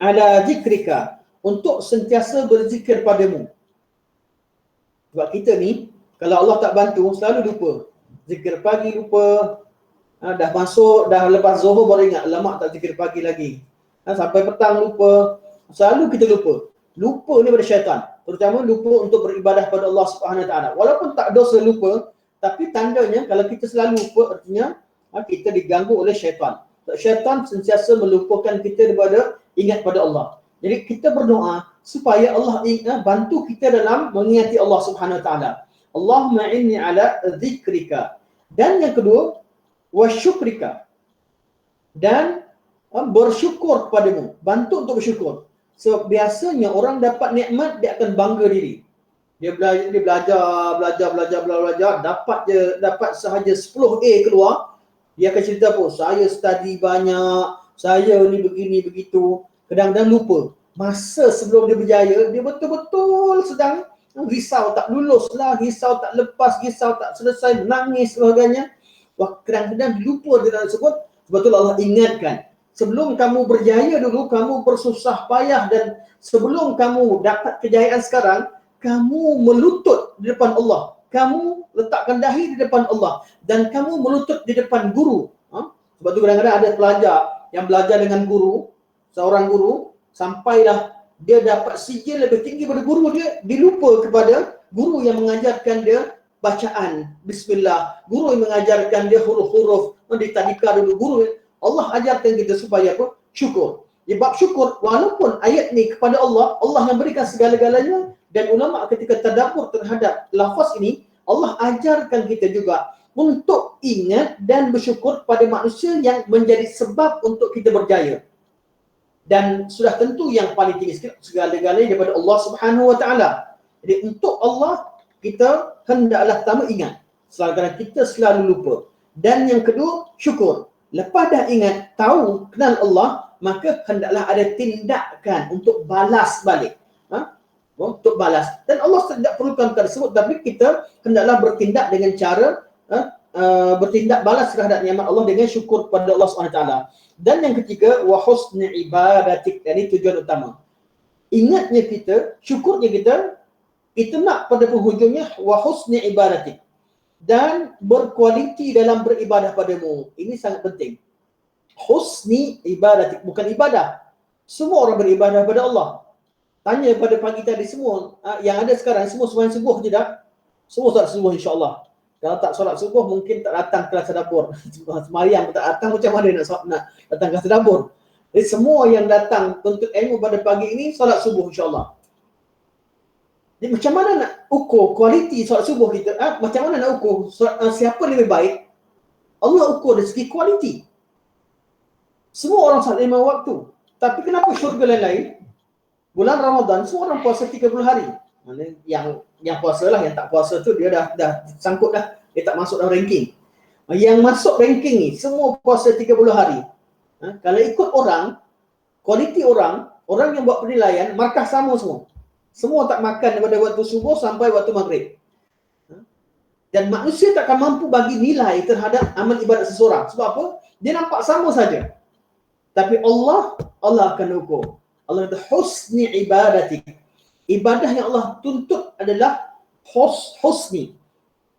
Ala zikrika, untuk sentiasa berzikir padamu. Sebab kita ni, kalau Allah tak bantu, selalu lupa. Zikir pagi lupa, dah masuk, dah lepas zuhur baru ingat, lama tak zikir pagi lagi. Sampai petang lupa. Selalu kita lupa. Lupa ni pada syaitan. Terutama lupa untuk beribadah pada Allah Subhanahu Wa Taala. Walaupun tak dosa lupa, tapi tandanya kalau kita selalu lupa, artinya kita diganggu oleh syaitan. Syaitan sentiasa melupakan kita daripada ingat pada Allah. Jadi kita berdoa supaya Allah bantu kita dalam mengingati Allah Subhanahu Wa Taala. Allahumma inni ala dzikrika. Dan yang kedua, wa syukrika. Dan bersyukur kepadamu. Bantu untuk bersyukur. So biasanya orang dapat nikmat, dia akan bangga diri. Dia belajar, dapat sahaja 10A keluar, dia akan cerita apa? Saya study banyak, saya ni begini begitu. Kadang-kadang lupa. Masa sebelum dia berjaya, dia betul-betul sedang risau tak lulus lah, risau tak lepas, risau tak selesai, menangis sebagainya. Kadang-kadang lupa dia tersebut. Sebab tu Allah ingatkan, sebelum kamu berjaya dulu, kamu bersusah payah, dan sebelum kamu dapat kejayaan sekarang, kamu melutut di depan Allah. Kamu letakkan dahi di depan Allah. Dan kamu melutut di depan guru. Sebab tu kadang-kadang ada pelajar yang belajar dengan guru, seorang guru, sampailah dia dapat sijil lebih tinggi pada guru dia, dilupa kepada guru yang mengajarkan dia bacaan Bismillah, guru yang mengajarkan dia huruf-huruf, ditadika dulu guru. Allah ajarkan kita supaya apa? Syukur. Sebab syukur, walaupun ayat ni kepada Allah, Allah yang berikan segala-galanya, dan ulama ketika tadabbur terhadap lafaz ini, Allah ajarkan kita juga untuk ingat dan bersyukur pada manusia yang menjadi sebab untuk kita berjaya. Dan sudah tentu yang paling tinggi segala-galanya daripada Allah Subhanahu Wa Taala. Jadi untuk Allah, kita hendaklah pertama ingat. Selama kita selalu lupa. Dan yang kedua, syukur. Lepas dah ingat, tahu, kenal Allah, maka hendaklah ada tindakan untuk balas balik. Untuk balas. Dan Allah tidak perlukan perkara tersebut, tapi kita hendaklah bertindak dengan cara bertindak balas terhadap nikmat Allah dengan syukur kepada Allah SWT. Dan yang ketiga, wa husni ibadatik. Ini tujuan utama. Ingatnya kita, syukurnya kita nak pada penghujungnya wa husni ibadatik. Dan berkualiti dalam beribadah padamu. Ini sangat penting. Husni ibadatik, bukan ibadah. Semua orang beribadah pada Allah. Tanya pada pagi tadi semua yang ada sekarang, semua sembahyang subuh je dah? Semua solat subuh insya-Allah. Kalau tak solat subuh mungkin tak datang kelas tadabbur. Sembahyang tak datang, macam mana nak datang kelas tadabbur? Jadi semua yang datang tuntut ilmu pada pagi ini solat subuh insya-Allah. Jadi macam mana nak ukur kualiti solat subuh kita? Macam mana nak ukur siapa lebih baik? Allah ukur dari segi kualiti. Semua orang solat 5 waktu. Tapi kenapa syurga lain-lain? Bulan Ramadan semua orang puasa 30 hari. Yang puasa lah, yang tak puasa tu dia dah sangkut dah. Dia tak masuk dalam ranking. Yang masuk ranking ni semua puasa 30 hari. Kalau ikut orang, kualiti orang yang buat penilaian, markah sama semua. Semua tak makan daripada waktu subuh sampai waktu maghrib. Dan manusia tak akan mampu bagi nilai terhadap amal ibadat seseorang. Sebab apa? Dia nampak sama saja. Tapi Allah akan ukur. Allah kata husni ibadati. Ibadah yang Allah tuntut adalah husni.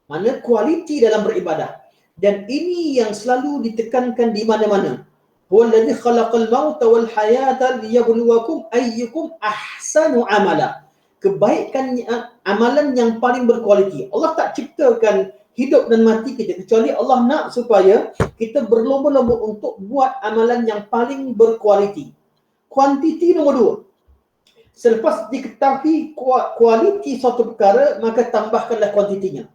Mana kualiti dalam beribadah. Dan ini yang selalu ditekankan di mana-mana. Huwallazi khalaqal mauta wal hayata liyabluwakum ayyukum ahsanu amala. Kebaikan amalan yang paling berkualiti. Allah tak ciptakan hidup dan mati kita kecuali Allah nak supaya kita berlomba-lomba untuk buat amalan yang paling berkualiti. Kuantiti nombor 2. Selepas diketahui kualiti suatu perkara, maka tambahkanlah kuantitinya.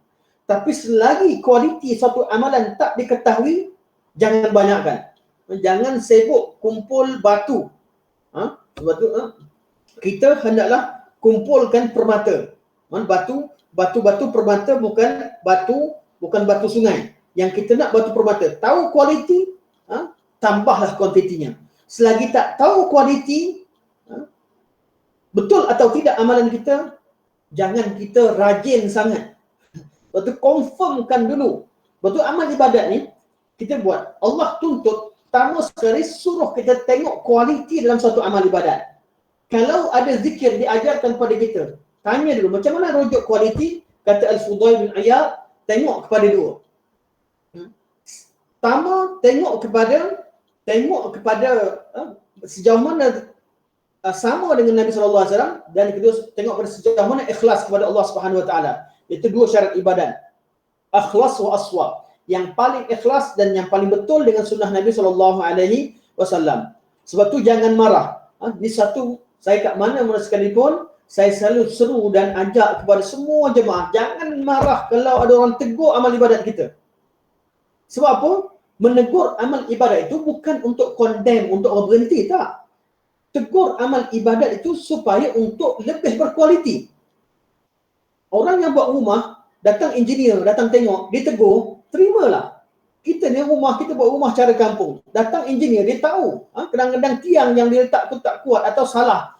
Tapi selagi kualiti suatu amalan tak diketahui, jangan banyakkan. Jangan sibuk kumpul batu. Sebab tu kita hendaklah kumpulkan permata. Batu-batu permata bukan batu sungai. Yang kita nak batu permata. Tahu kualiti, tambahlah kuantitinya. Selagi tak tahu kualiti, betul atau tidak amalan kita, jangan kita rajin sangat. Lepas tu confirmkan dulu. Lepas tu amal ibadat ni, kita buat. Allah tuntut, pertama sekali suruh kita tengok kualiti dalam suatu amal ibadat. Kalau ada zikir diajarkan pada kita, tanya dulu macam mana rujuk kualiti. Kata Al-Fudail bin Iyad, tengok kepada 2. Pertama, tengok tengok kepada sejauh mana sama dengan Nabi SAW, dan kedua tengok pada sejauh mana ikhlas kepada Allah Subhanahu Wa Taala. Itu dua syarat ibadat. Ikhlas wa aswab. Yang paling ikhlas dan yang paling betul dengan sunnah Nabi SAW. Sebab tu jangan marah. Ini satu, saya kat mana sekalipun, saya selalu seru dan ajak kepada semua jemaah, jangan marah kalau ada orang tegur amal ibadat kita. Sebab apa? Menegur amal ibadat itu bukan untuk condemn, untuk orang berhenti, tak. Tegur amal ibadat itu supaya untuk lebih berkualiti. Orang yang buat rumah, datang engineer, datang tengok, dia tegur, terimalah. Kita ni rumah, kita buat rumah cara kampung. Datang engineer, dia tahu kadang-kadang tiang yang dia letak tu tak kuat atau salah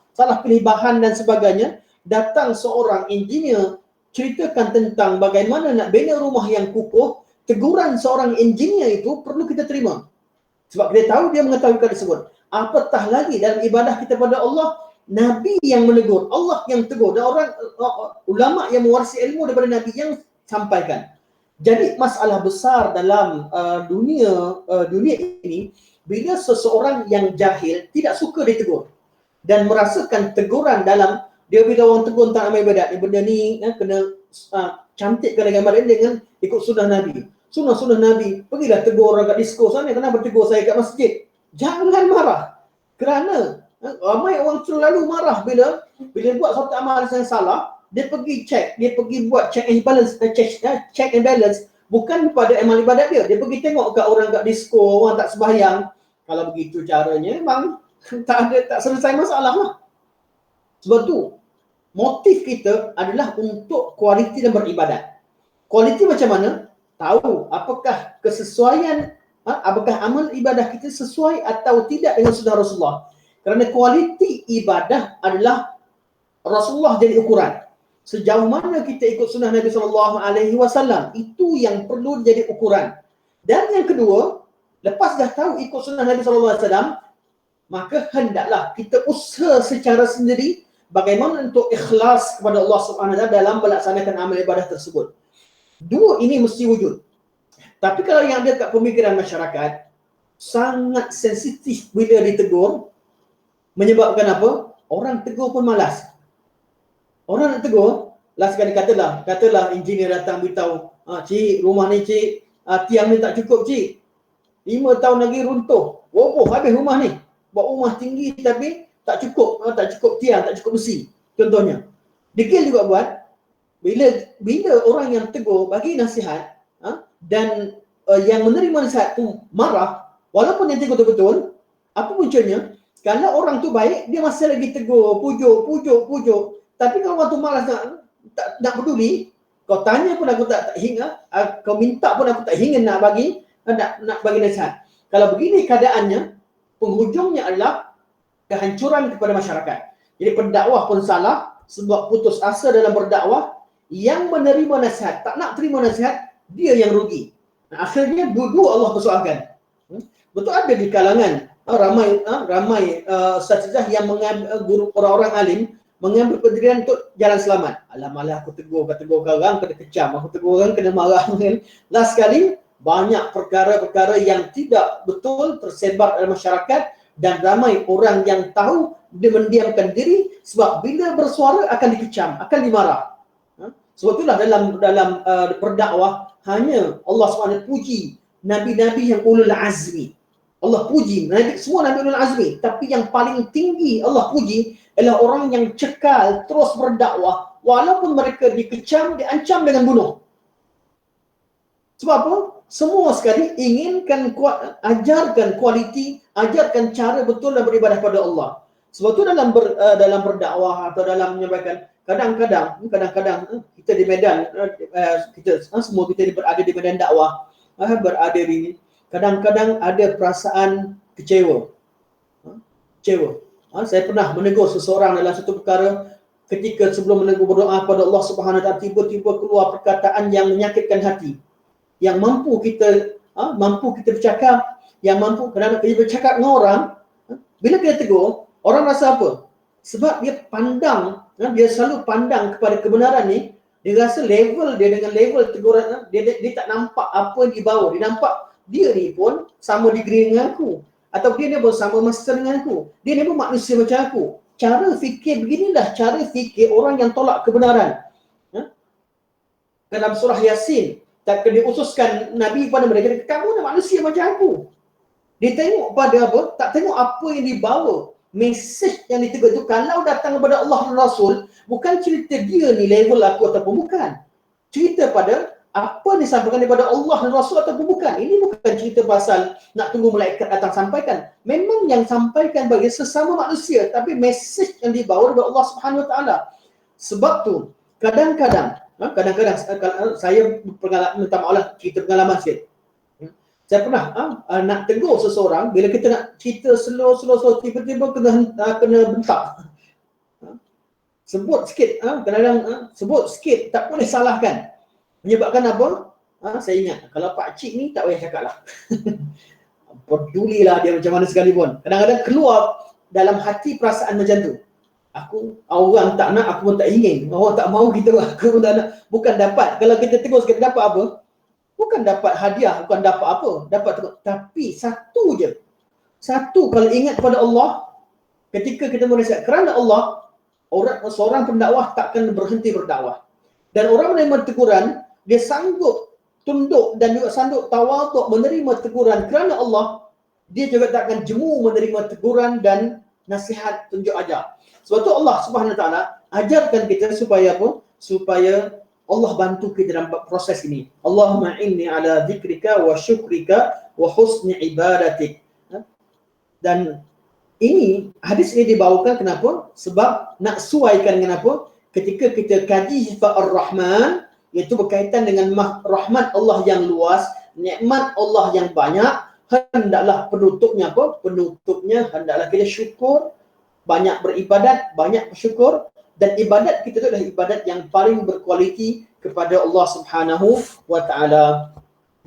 pilih bahan dan sebagainya. Datang seorang engineer, ceritakan tentang bagaimana nak bina rumah yang kukuh. Teguran seorang engineer itu perlu kita terima. Sebab kita tahu dia mengetahui perkara tersebut. Apatah lagi dalam ibadah kita pada Allah, Nabi yang menegur, Allah yang tegur, dan orang ulama yang mewarisi ilmu daripada Nabi yang sampaikan. Jadi masalah besar dalam dunia ini, bila seseorang yang jahil tidak suka ditegur dan merasakan teguran dalam dia, bila orang tegur tentang amal ibadat, benda ni kena cantikkan dengan badan dengan ikut sunnah Nabi. Sunnah Nabi, pergilah tegur orang kat disko sana, kenapa tegur saya kat masjid? Jangan marah. Kerana ramai orang selalu marah bila buat satu amalan yang salah, dia pergi buat check and balance, bukan pada amal ibadat dia. Dia pergi tengok kat orang kat disko, orang tak sembahyang. Kalau begitu caranya, memang tak selesai masalah lah. Sebab tu, motif kita adalah untuk kualiti dan beribadat. Kualiti macam mana? Tahu apakah kesesuaian, apakah amal ibadah kita sesuai atau tidak dengan sunnah Rasulullah. Kerana kualiti ibadah adalah Rasulullah jadi ukuran. Sejauh mana kita ikut sunnah Nabi SAW, itu yang perlu jadi ukuran. Dan yang kedua, lepas dah tahu ikut sunnah Nabi SAW, maka hendaklah kita usaha secara sendiri bagaimana untuk ikhlas kepada Allah SWT dalam melaksanakan amal ibadah tersebut. Dua ini mesti wujud. Tapi kalau yang ada kat pemikiran masyarakat, sangat sensitif bila ditegur, menyebabkan apa? Orang tegur pun malas. Orang nak tegur, last sekali katalah engineer datang beritahu, cik, rumah ni cik, tiang ni tak cukup cik. 5 tahun lagi runtuh. Roboh habis rumah ni. Buat rumah tinggi tapi tak cukup tiang, tak cukup besi. Contohnya. Degil juga buat. Bila orang yang tegur bagi nasihat, dan yang menerima nasihat tu marah, walaupun yang tegur betul, apa puncanya? Kalau orang tu baik, dia masih lagi tegur, pujuk. Tapi kalau orang tu malas nak peduli, kau tanya pun aku tak hingga, kau minta pun aku tak hingga nak bagi nasihat. Kalau begini keadaannya, penghujungnya adalah kehancuran kepada masyarakat. Jadi pendakwah pun salah sebab putus asa dalam berdakwah. Yang menerima nasihat tak nak terima nasihat, dia yang rugi. Akhirnya dua-dua Allah persoalkan. Betul ada di kalangan ramai ustaz-ustaz yang mengambil guru orang-orang alim mengambil pendirian untuk jalan selamat. Alah aku tegur orang kena kecam, aku tegur orang kena marah. Last sekali banyak perkara-perkara yang tidak betul tersebar dalam masyarakat dan ramai orang yang tahu dia mendiamkan diri sebab bila bersuara akan dikecam, akan dimarah. Sebab itulah dalam berdakwah hanya Allah SWT puji nabi-nabi yang ulul azmi. Allah puji semua nabi ulul azmi, tapi yang paling tinggi Allah puji adalah orang yang cekal terus berdakwah walaupun mereka dikecam, diancam dengan bunuh. Sebab apa? Semua sekali inginkan ajarkan kualiti, ajarkan cara betul dan beribadah pada Allah. Sebab tu dalam berdakwah atau dalam menyampaikan, kadang-kadang kita di medan, semua kita berada di medan dakwah, berada di ini, kadang-kadang ada perasaan kecewa. Saya pernah menegur seseorang dalam satu perkara, ketika sebelum menegur berdoa pada Allah Subhanahu Wa Taala, tiba-tiba keluar perkataan yang menyakitkan hati, yang mampu kita bercakap, yang mampu kerana kita bercakap dengan orang, bila kita tegur, orang rasa apa? Sebab dia pandang, dia selalu pandang kepada kebenaran ni, dia rasa level dia dengan level teguran, dia tak nampak apa yang dibawa, dia nampak dia ni pun sama degree dengan aku. atau dia ni bersama masa dengan aku. Dia ni pun manusia macam aku. Cara fikir beginilah cara fikir orang yang tolak kebenaran. Dalam surah Yasin, tak diutuskan Nabi kepada mereka, kamu ni manusia macam aku. Dia tengok pada apa? Tak tengok apa yang dibawa. Mesej yang ditegur itu kalau datang kepada Allah dan Rasul, bukan cerita dia ni level aku ataupun bukan. Cerita pada apa yang disampaikan daripada Allah dan Rasul ataupun bukan. Ini bukan cerita pasal nak tunggu malaikat datang sampaikan. Memang yang sampaikan bagi sesama manusia, tapi mesej yang dibawa daripada Allah Subhanahu Wa Taala. Sebab tu kadang-kadang saya minta maaf cerita pengalaman sikit. Saya pernah nak tegur seseorang, bila kita nak cerita slow tiba-tiba kena bentak. Sebut sikit, kadang-kadang sebut sikit, tak boleh salahkan. Menyebabkan apa? Saya ingat, kalau Pak Cik ni tak payah cakap lah. Pedulilah dia macam mana sekalipun. Kadang-kadang keluar dalam hati perasaan macam tu. Orang tak nak, aku pun tak ingin. Orang tak mahu kita, aku pun tak nak. Bukan dapat, kalau kita tegur sikit dapat apa? Bukan dapat hadiah, bukan dapat apa. Dapat tegur. Tapi satu je. Satu, kalau ingat kepada Allah, ketika kita menasihat kerana Allah, seorang pendakwah takkan berhenti berdakwah. Dan orang menerima teguran, dia sanggup tunduk dan juga sanggup tawaduk menerima teguran kerana Allah, dia juga takkan jemu menerima teguran dan nasihat tunjuk ajar. Sebab tu Allah Subhanahu Wa Taala ajarkan kita supaya apa? Supaya Allah bantu kita dalam proses ini. Allahumma inni ala dzikrika wa syukrika wa husni ibadatik. Dan ini, hadis ini dibawakan kenapa? Sebab nak suaikan dengan apa? Ketika kita kaji sifat Ar-Rahman, iaitu berkaitan dengan rahmat Allah yang luas, nikmat Allah yang banyak, hendaklah penutupnya apa? Penutupnya hendaklah kita syukur, banyak beribadat, banyak bersyukur, dan ibadat kita itu adalah ibadat yang paling berkualiti kepada Allah Subhanahu Wa Taala.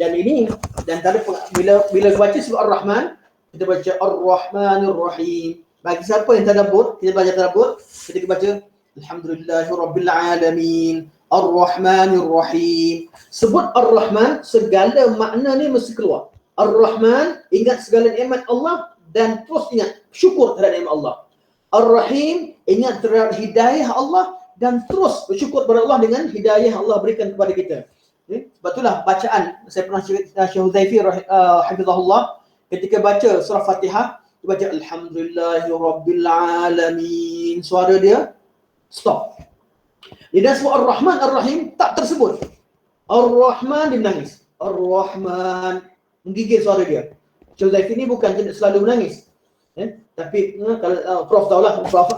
Dan ini, dan tadi bila baca surah Ar-Rahman, kita baca Ar-Rahmanir Rahim. Bagi siapa yang tadabbur, kita baca tadabbur, kita baca Alhamdulillahirabbil alamin, Ar-Rahmanir Rahim. Sebut Ar-Rahman, segala makna ni mesti keluar. Ar-Rahman, ingat segala nikmat Allah dan terus ingat syukur terhadap nikmat Allah. Ar-Rahim, ingat terhadap hidayah Allah dan terus bersyukur kepada Allah dengan hidayah Allah berikan kepada kita. Sebab itulah bacaan, saya pernah cerita Syekh Huzaifi hafizahullah, ketika baca surah Fatihah, dia baca Alhamdulillahirabbil alamin. Suara dia stop. Dia dah sebut Ar-Rahman Ar-Rahim, tak tersebut. Ar-Rahman dia menangis. Ar-Rahman menggigil suara dia. Syekh Huzaifi ni bukan selalu menangis. Tapi kalau Prof tahulah, Prof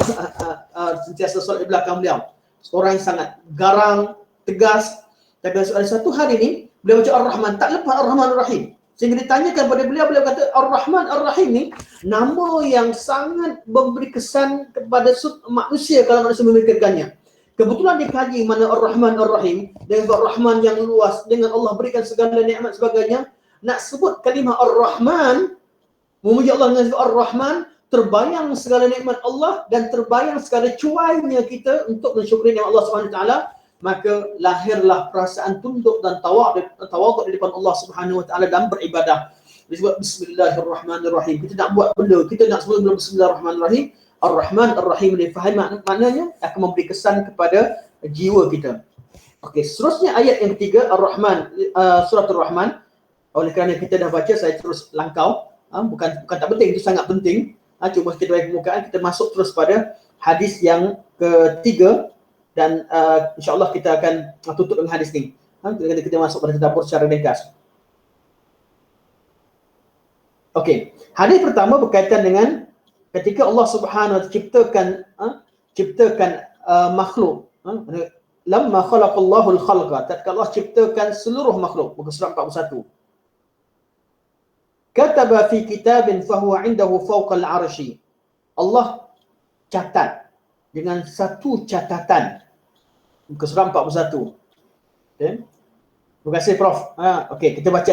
sentiasa solat di belakang beliau. Orang yang sangat garang, tegas. Tapi ada satu hari ni, beliau baca Ar-Rahman, tak lepas Ar-Rahman Ar-Rahim. Sehingga ditanyakan kepada beliau, beliau kata Ar-Rahman Ar-Rahim ni nama yang sangat memberi kesan kepada manusia kalau manusia memikirkannya. Kebetulan dikaji mana Ar-Rahman Ar-Rahim, dengan Ar-Rahman yang luas, dengan Allah berikan segala nikmat sebagainya. Nak sebut kalimah Ar-Rahman, memuji Allah dengan sebut Ar-Rahman, terbayang segala nikmat Allah dan terbayang segala cuainya kita untuk mensyukuri nikmat Allah Subhanahu Wa Taala. Maka lahirlah perasaan tunduk dan tawaduk di depan Allah Subhanahu Wa Taala dan beribadah. Disebut Bismillahirrahmanirrahim. Kita nak buat benda, kita nak sebut Bismillahirrahmanirrahim. Ar-Rahman Ar-Rahim ni faham maknanya akan memberi kesan kepada jiwa kita. Okey, seterusnya ayat yang ketiga Ar-Rahman, surah Ar-Rahman. Oleh kerana kita dah baca, saya terus langkau. Bukan tak penting, itu sangat penting. Cuma kita bagi permukaan, kita masuk terus pada hadis yang ketiga. Dan insyaAllah kita akan tutup dengan hadis ni. Kita masuk pada tadabbur secara ringkas. Okey, hadis pertama berkaitan dengan ketika Allah Subhanahu Wa Taala ciptakan makhluk. Lamma khalaqallahu al-khalqa, tatkala Allah ciptakan seluruh makhluk. Muka surat 41. Kataba fi kitabin fahuwa indahu fawqa al-'arsy. Allah catat dengan satu catatan. Muka surat 41. Okay. Terima kasih Prof. Okey, kita baca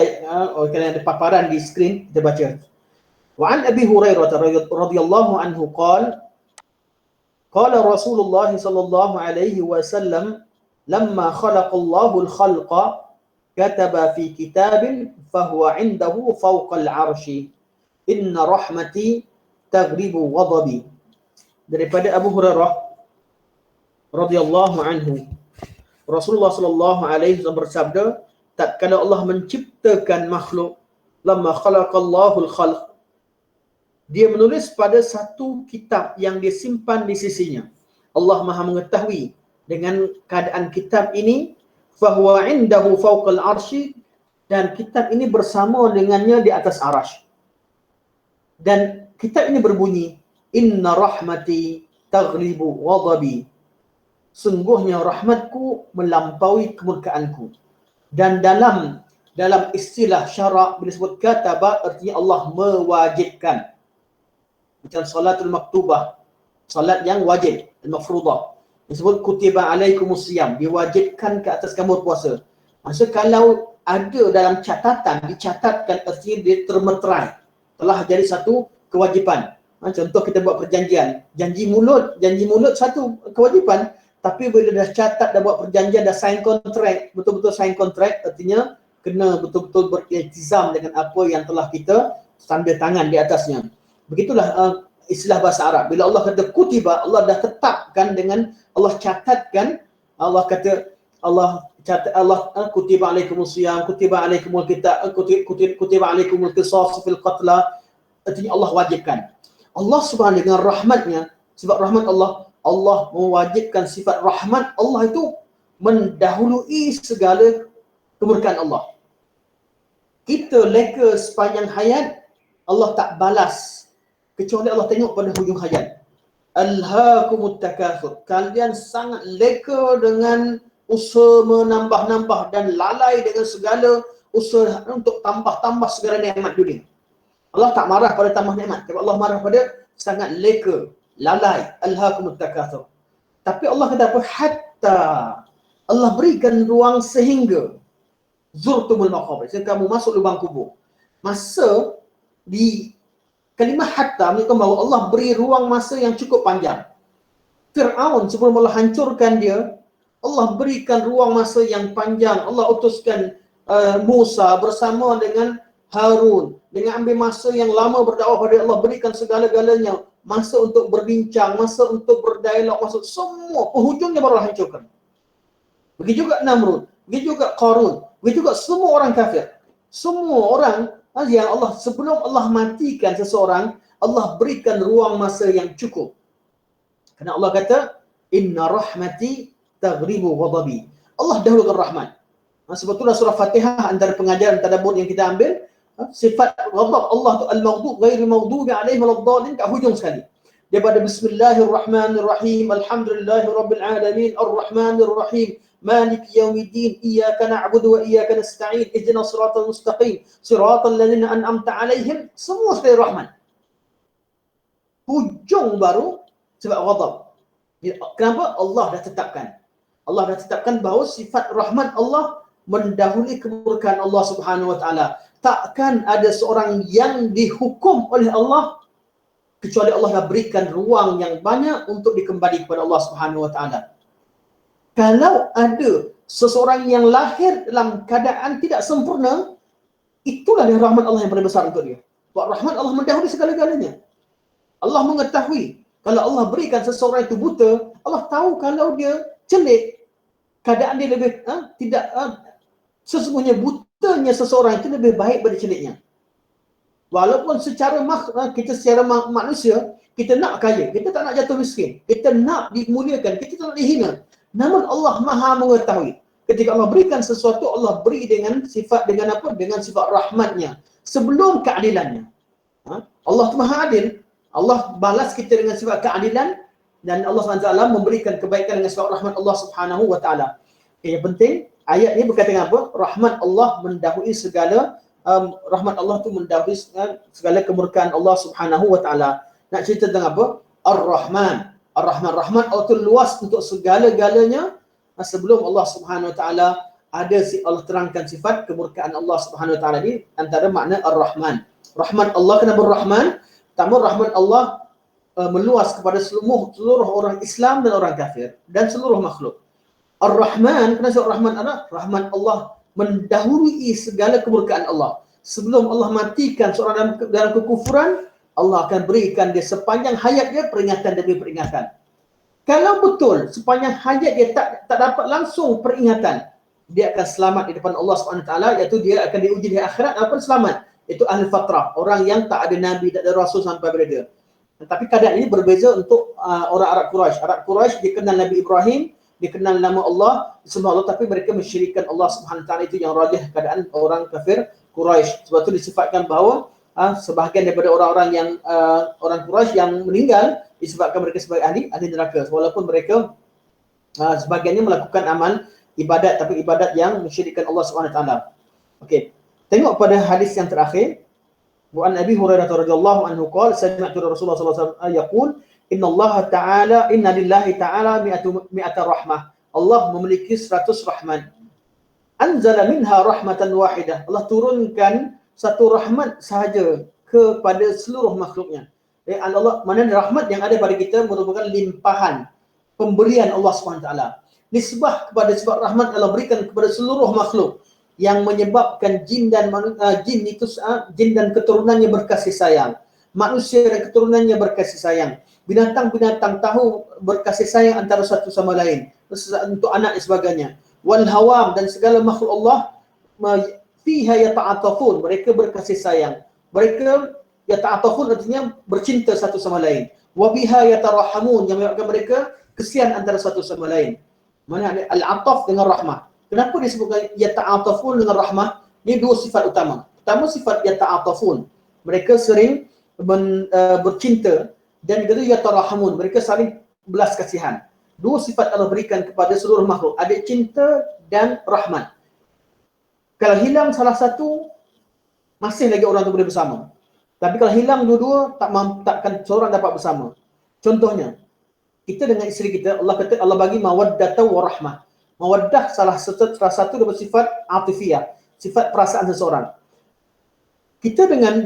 kerana ada paparan di skrin, kita baca. Wa an Abi Hurairah radhiyallahu anhu qala Rasulullah sallallahu alaihi wasallam lamma khalaqa Allahu al-khalqa kataba fi kitabin fahuwa indahu fawqa al-'arsy inna rahmati taghribu ghadabi. Daripada Abu Hurairah radhiyallahu anhu, Rasulullah sallallahu alaihi wasallam bersabda, tatkala Allah menciptakan makhluk, lamma khalaqallahu al-khalq, dia menulis pada satu kitab yang dia simpan di sisinya. Allah Maha mengetahui dengan keadaan kitab ini, fahuwa indahu fawqal arsy, dan kitab ini bersama dengannya di atas arasy. Dan kitab ini berbunyi, inna rahmati taghlibu ghadabi, sungguhnya rahmatku melampaui kemurkaanku. Dan dalam istilah syarak bila sebut kataba, artinya Allah mewajibkan. Macam salatul maktubah, salat yang wajib, al-mafruḍah. Disebut kutiba alaikumus siyam, diwajibkan ke atas kamu puasa. Maksud kalau ada dalam catatan, dicatatkan, artinya dia termeterai, telah jadi satu kewajipan. Contoh kita buat perjanjian, janji mulut satu kewajipan, tapi bila dah catat, dah buat perjanjian, dah sign kontrak, betul-betul sign kontrak, artinya kena betul-betul beriltizam dengan apa yang telah kita tanda tangan di atasnya. Begitulah istilah bahasa Arab. Bila Allah kata kutiba, Allah dah tetapkan dengan, Allah catatkan, Allah kata, Allah kutiba alaikumus siyam, kutiba alaikumul kitab, kutiba alaikumul qisas fil qatla, artinya Allah wajibkan. Allah Subhanahu dengan rahmatnya, sifat rahmat Allah, Allah mewajibkan sifat rahmat Allah itu mendahului segala kemurkaan Allah. Kita leka sepanjang hayat, Allah tak balas kecuali Allah tengok pada hujung hayat. Alhaakumut takatsur, kalian sangat leka dengan usaha menambah-nambah dan lalai dengan segala usaha untuk tambah-tambah segala nikmat dunia. Allah tak marah pada tambah nikmat, tapi Allah marah pada sangat leka, lalai. Alhaakumut takatsur. Tapi Allah kata apa? Hatta, Allah berikan ruang sehingga zurtumul maqabir, sehingga kamu masuk lubang kubur. Masa di kalimah hatta menunjukkan bahawa Allah beri ruang masa yang cukup panjang. Fir'aun sebelum Allah hancurkan dia, Allah berikan ruang masa yang panjang. Allah utuskan Musa bersama dengan Harun, dengan ambil masa yang lama berdakwah pada Allah, berikan segala-galanya, masa untuk berbincang, masa untuk berdialog, masa semua, penghujungnya baru hancurkan. Begitu juga Namrud, begitu juga Qarun, begitu juga semua orang kafir. Semua orang yang Allah, sebelum Allah matikan seseorang, Allah berikan ruang masa yang cukup. Kerana Allah kata, inna rahmati taghribu ghadabi. Allah dahulukan rahmat. Sebetulnya surah Fatihah antara pengajaran tadabbur yang kita ambil, sifat ghadab Allah tu al-maghdub ghairil maghdubi alaihim waladdallin kat hujung sekali. Daripada bismillahirrahmanirrahim, alhamdulillahirabbil alamin, arrahmanirrahim, مالك يوم الدين إياك نعبد وإياك نستعين اهدنا الصراط المستقيم صراط الذين أنعمت عليهم, semua sekali rahmat. Hujung baru sebab ghadab. Kenapa? Allah dah tetapkan. Allah dah tetapkan bahawa sifat rahmat Allah mendahului kemurkaan Allah Subhanahu wa taala. Takkan ada seorang yang dihukum oleh Allah kecuali Allah dah berikan ruang yang banyak untuk dikembali kepada Allah Subhanahu wa taala. Kalau ada seseorang yang lahir dalam keadaan tidak sempurna, itulah dia rahmat Allah yang paling besar untuk dia. Sebab rahmat Allah mendahului segala-galanya. Allah mengetahui kalau Allah berikan seseorang itu buta, Allah tahu kalau dia celik, keadaan dia lebih sesungguhnya butanya seseorang itu lebih baik pada celiknya. Walaupun secara kita secara manusia, kita nak kaya, kita tak nak jatuh miskin, kita nak dimuliakan, kita tak nak dihina. Namun Allah Maha mengetahui. Ketika Allah berikan sesuatu, Allah beri dengan sifat, dengan apa? Dengan sifat rahmatnya. Sebelum keadilannya. Allah itu Maha Adil. Allah balas kita dengan sifat keadilan, dan Allah SWT memberikan kebaikan dengan sifat rahmat Allah Subhanahu wa taala. Yang penting, ayat ini berkata dengan apa? Rahmat Allah mendahului segala, rahmat Allah itu mendahului segala kemurkaan Allah Subhanahu wa taala. Nak cerita tentang apa? Ar-Rahman. Ar-Rahman, rahmat Allah itu luas untuk segala-galanya. Sebelum Allah Subhanahu wa taala ada Allah terangkan sifat kemurkaan Allah Subhanahu wa taala ini, antara makna Ar-Rahman. Rahmat Allah, kenapa Rahman? Pertama, rahmat Allah meluas kepada seluruh orang Islam dan orang kafir dan seluruh makhluk. Ar-Rahman, kenapa Rahman Allah? Rahmat Allah mendahului segala kemurkaan Allah. sebelum Allah matikan seorang dalam kekufuran, Allah akan berikan dia sepanjang hayat dia peringatan demi peringatan. Kalau betul sepanjang hayat dia tak dapat langsung peringatan, dia akan selamat di depan Allah SWT, iaitu dia akan diuji di akhirat apa selamat. Itu ahli fatrah, orang yang tak ada nabi, tak ada rasul sampai pada dia. Tapi keadaan ini berbeza untuk orang Arab Quraisy. Arab Quraisy dikenal Nabi Ibrahim, dikenal nama Allah, disembah Allah, tapi mereka mensyirikkan Allah Subhanahu Taala. Itu yang rajih keadaan orang kafir Quraisy. Sebab itu disebutkan bahawa sebahagian daripada orang-orang yang orang Quraisy yang meninggal disebabkan mereka sebagai ahli neraka, walaupun mereka sebahagiannya melakukan amal ibadat, tapi ibadat yang mensyirikkan Allah Subhanahu Taala. Okey. Tengok pada hadis yang terakhir. Wa an Abi Hurairah radhiyallahu anhu qala sami'tu Rasulullah sallallahu alaihi wasallam yaqul inna lillahi ta'ala mi'ata rahmah. Allah memiliki 100 rahmat. Anzala minha rahmatan wahidah. Allah turunkan satu rahmat sahaja kepada seluruh makhluknya. Allah, mana rahmat yang ada pada kita merupakan limpahan pemberian Allah SWT. Nisbah kepada sebab rahmat Allah berikan kepada seluruh makhluk yang menyebabkan jin dan keturunannya berkasih sayang. Manusia dan keturunannya berkasih sayang. Binatang-binatang tahu berkasih sayang antara satu sama lain. Untuk anak dan sebagainya. Wal hawam, dan segala makhluk Allah fiha yata'atafun, mereka berkasih sayang. Mereka yata'atafun artinya bercinta satu sama lain. Wa biha yatarahamun, yang menyebabkan mereka kesian antara satu sama lain. Mana ada al-ataf dengan rahmah. Kenapa disebutkan yata'atafun dengan rahmah? Ini dua sifat utama. Pertama, sifat yata'atafun, mereka sering bercinta, dan kedua yatarahamun, mereka saling belas kasihan. Dua sifat Allah berikan kepada seluruh makhluk, ada cinta dan rahmat. Kalau hilang salah satu, masih lagi orang tu boleh bersama. Tapi kalau hilang dua-dua, takkan seorang dapat bersama. Contohnya, kita dengan isteri kita, Allah kata Allah bagi mawaddata wa rahmah. Mawaddah salah satu daripada sifat atifiyah, sifat perasaan seseorang. Kita dengan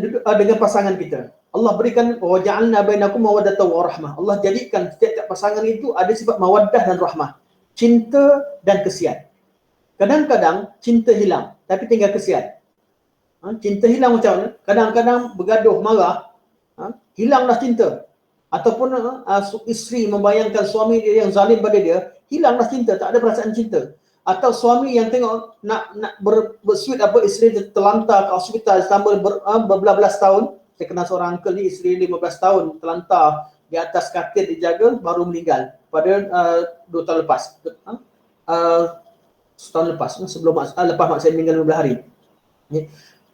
pasangan kita, Allah berikan wa ja'alna bainakum mawaddatan wa rahmah. Allah jadikan setiap pasangan itu ada sifat mawaddah dan rahmah, cinta dan kesian. Kadang-kadang cinta hilang tapi tinggal kesian. Cinta hilang macam mana? Kadang-kadang bergaduh, marah, hilanglah cinta. Ataupun isteri membayangkan suami dia yang zalim pada dia, hilanglah cinta, tak ada perasaan cinta. Atau suami yang tengok nak bersuit isteri terlantar ke hospital selama berbelas-belas tahun. Saya kenal seorang uncle ni, isteri 15 tahun terlantar di atas katil dijaga, baru meninggal pada 2 tahun lepas. Setahun lepas, lepas mak saya meninggal 15 hari.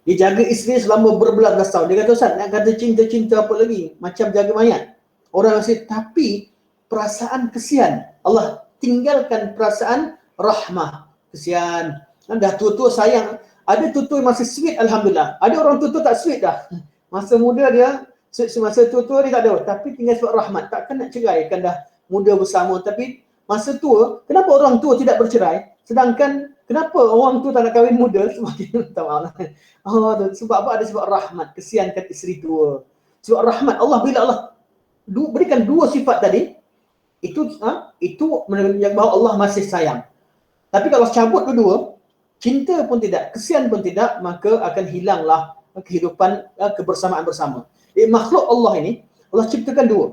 Dia jaga isteri selama berbelas-belas tahun. Dia kata, Ustaz, nak kata cinta-cinta apa lagi? Macam jaga mayat. Orang masih, tapi perasaan kesian. Allah tinggalkan perasaan rahmah, kesian. Dah tua-tua sayang. Ada tua-tua yang masih sweet, alhamdulillah. Ada orang tua-tua tak sweet dah. Masa muda dia, semasa tua-tua dia tak ada. Tapi tinggal sebab rahmat. Takkan nak cerai kan dah muda bersama. Tapi masa tua, kenapa orang tua tidak bercerai? Sedangkan kenapa orang tua tak nak kahwin muda? Sebab apa? Ada sebab rahmat. Kesiankan isteri tua. Sebab rahmat. Allah, bila Allah berikan dua sifat tadi, itu menunjukkan bahawa Allah masih sayang. Tapi kalau cabut kedua, cinta pun tidak, kesian pun tidak, maka akan hilanglah kehidupan, kebersamaan bersama. Makhluk Allah ini, Allah ciptakan dua.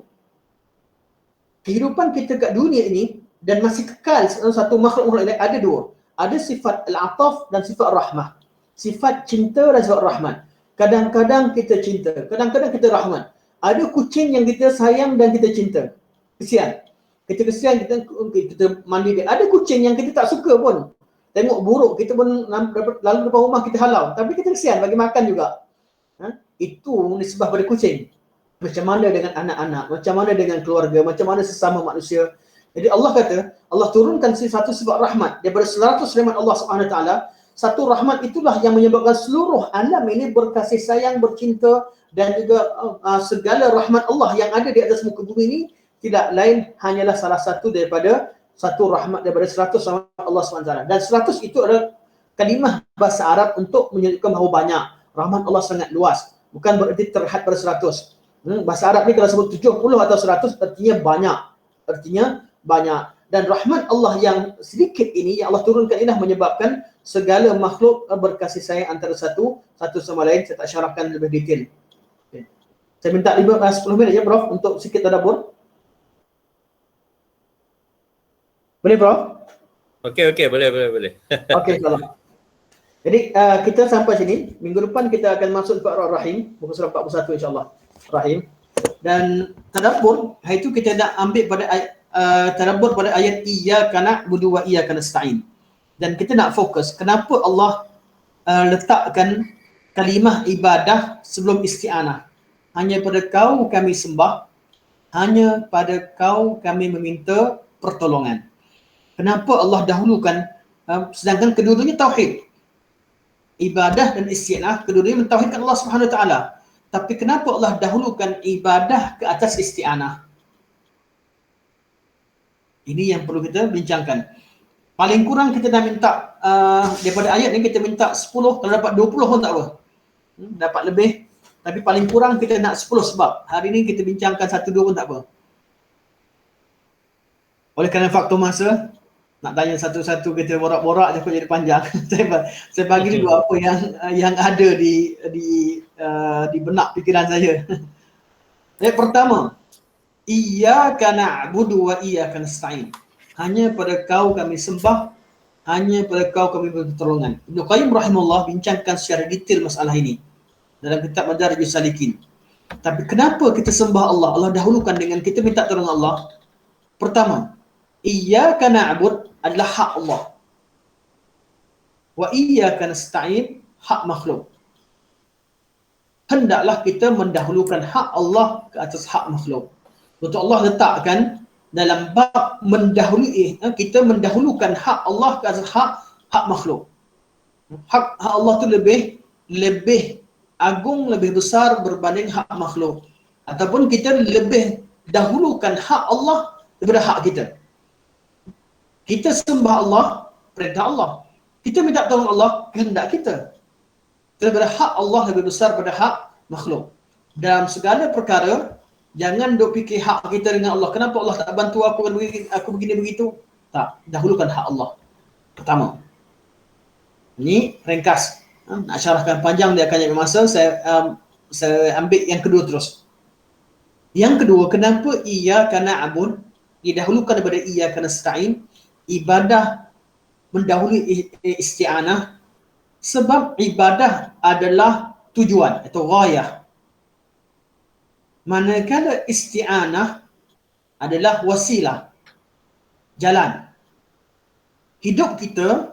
Kehidupan kita kat dunia ini dan masih kekal satu makhluk lain ada dua. Ada sifat al-ataf dan sifat rahmah. Sifat cinta dan sifat rahmat. Kadang-kadang kita cinta, kadang-kadang kita rahmat. Ada kucing yang kita sayang dan kita cinta. Kesian. Kita kesian, kita mandi dia. Ada kucing yang kita tak suka pun. Tengok buruk, kita pun lalu depan rumah kita halau. Tapi kita kesian, bagi makan juga. Itu nisbah pada kucing. Macam mana dengan anak-anak, macam mana dengan keluarga, macam mana sesama manusia. Jadi Allah kata, Allah turunkan satu sifat rahmat. Daripada 100 rahmat Allah SWT, satu rahmat itulah yang menyebabkan seluruh alam ini berkasih sayang, bercinta, dan juga segala rahmat Allah yang ada di atas muka bumi ini tidak lain hanyalah salah satu daripada satu rahmat daripada 100 rahmat Allah SWT. Dan 100 itu adalah kalimah bahasa Arab untuk menunjukkan bahawa banyak. Rahmat Allah sangat luas. Bukan berarti terhad pada 100. Bahasa Arab ni kalau sebut 70 atau 100 artinya banyak. Artinya banyak. Dan rahmat Allah yang sedikit ini, yang Allah turunkan ini menyebabkan segala makhluk berkasih sayang antara satu sama lain. Saya tak syarahkan lebih detail. Okay. Saya minta 10 minit ya Prof untuk sikit tadabbur. Boleh Prof? Okey, boleh. Okey, insyaAllah. Jadi kita sampai sini. Minggu depan kita akan masuk ke Ar-Rahim, muka surah 41 insyaAllah. Rahim. Dan tadabbur, hari itu kita nak ambil pada tadabbur pada ayat iyyaka na'budu wa iyyaka nasta'in. Dan kita nak fokus kenapa Allah letakkan kalimah ibadah sebelum isti'anah. Hanya pada kau kami sembah, hanya pada kau kami meminta pertolongan. Kenapa Allah dahulukan sedangkan kedua-duanya tauhid. Ibadah dan isti'anah kedua-duanya mentauhidkan Allah Subhanahu Wa Taala. Tapi kenapa Allah dahulukan ibadah ke atas isti'anah? Ini yang perlu kita bincangkan. Paling kurang kita dah minta daripada ayat ni kita minta 10, kalau dapat 20 pun tak apa. Dapat lebih, tapi paling kurang kita nak 10 sebab. Hari ni kita bincangkan 1-2 pun tak apa. Oleh kerana faktor masa, nak tanya satu-satu kita borak-borak je jadi panjang. saya bagi dulu apa yang ada di benak fikiran saya. Yang pertama, iyyaka na'budu wa iyyaka nasta'in. Hanya pada kau kami sembah, hanya pada kau kami beri pertolongan. Ibnu Qayyim rahimahullah bincangkan secara detail masalah ini dalam kitab Madarijus Salikin. Tapi kenapa kita sembah Allah? Allah dahulukan dengan kita minta tolong Allah. Pertama, iyyaka na'bud adalah hak Allah. Wa iyyaka nasta'in, hak makhluk. Hendaklah kita mendahulukan hak Allah ke atas hak makhluk. Untuk Allah letakkan dalam bab mendahului, kita mendahulukan hak Allah ke atas hak makhluk. Hak Allah tu lebih agung, lebih besar berbanding hak makhluk. Ataupun kita lebih dahulukan hak Allah daripada hak kita. Kita sembah Allah, perintah Allah. Kita minta tolong Allah, kehendak kita. Daripada hak Allah lebih besar pada hak makhluk. Dalam segala perkara, jangan duk fikir hak kita dengan Allah. Kenapa Allah tak bantu aku begini begitu? Tak, dahulukan hak Allah. Pertama. Ini ringkas. Nak syarahkan panjang dia akan ambil masa. Saya ambil yang kedua terus. Yang kedua, kenapa iyyaka na'bud didahulukan daripada iyyaka nasta'in? Ibadah mendahului isti'anah sebab ibadah adalah tujuan atau ghayah. Manakala isti'anah adalah wasilah, jalan. Hidup kita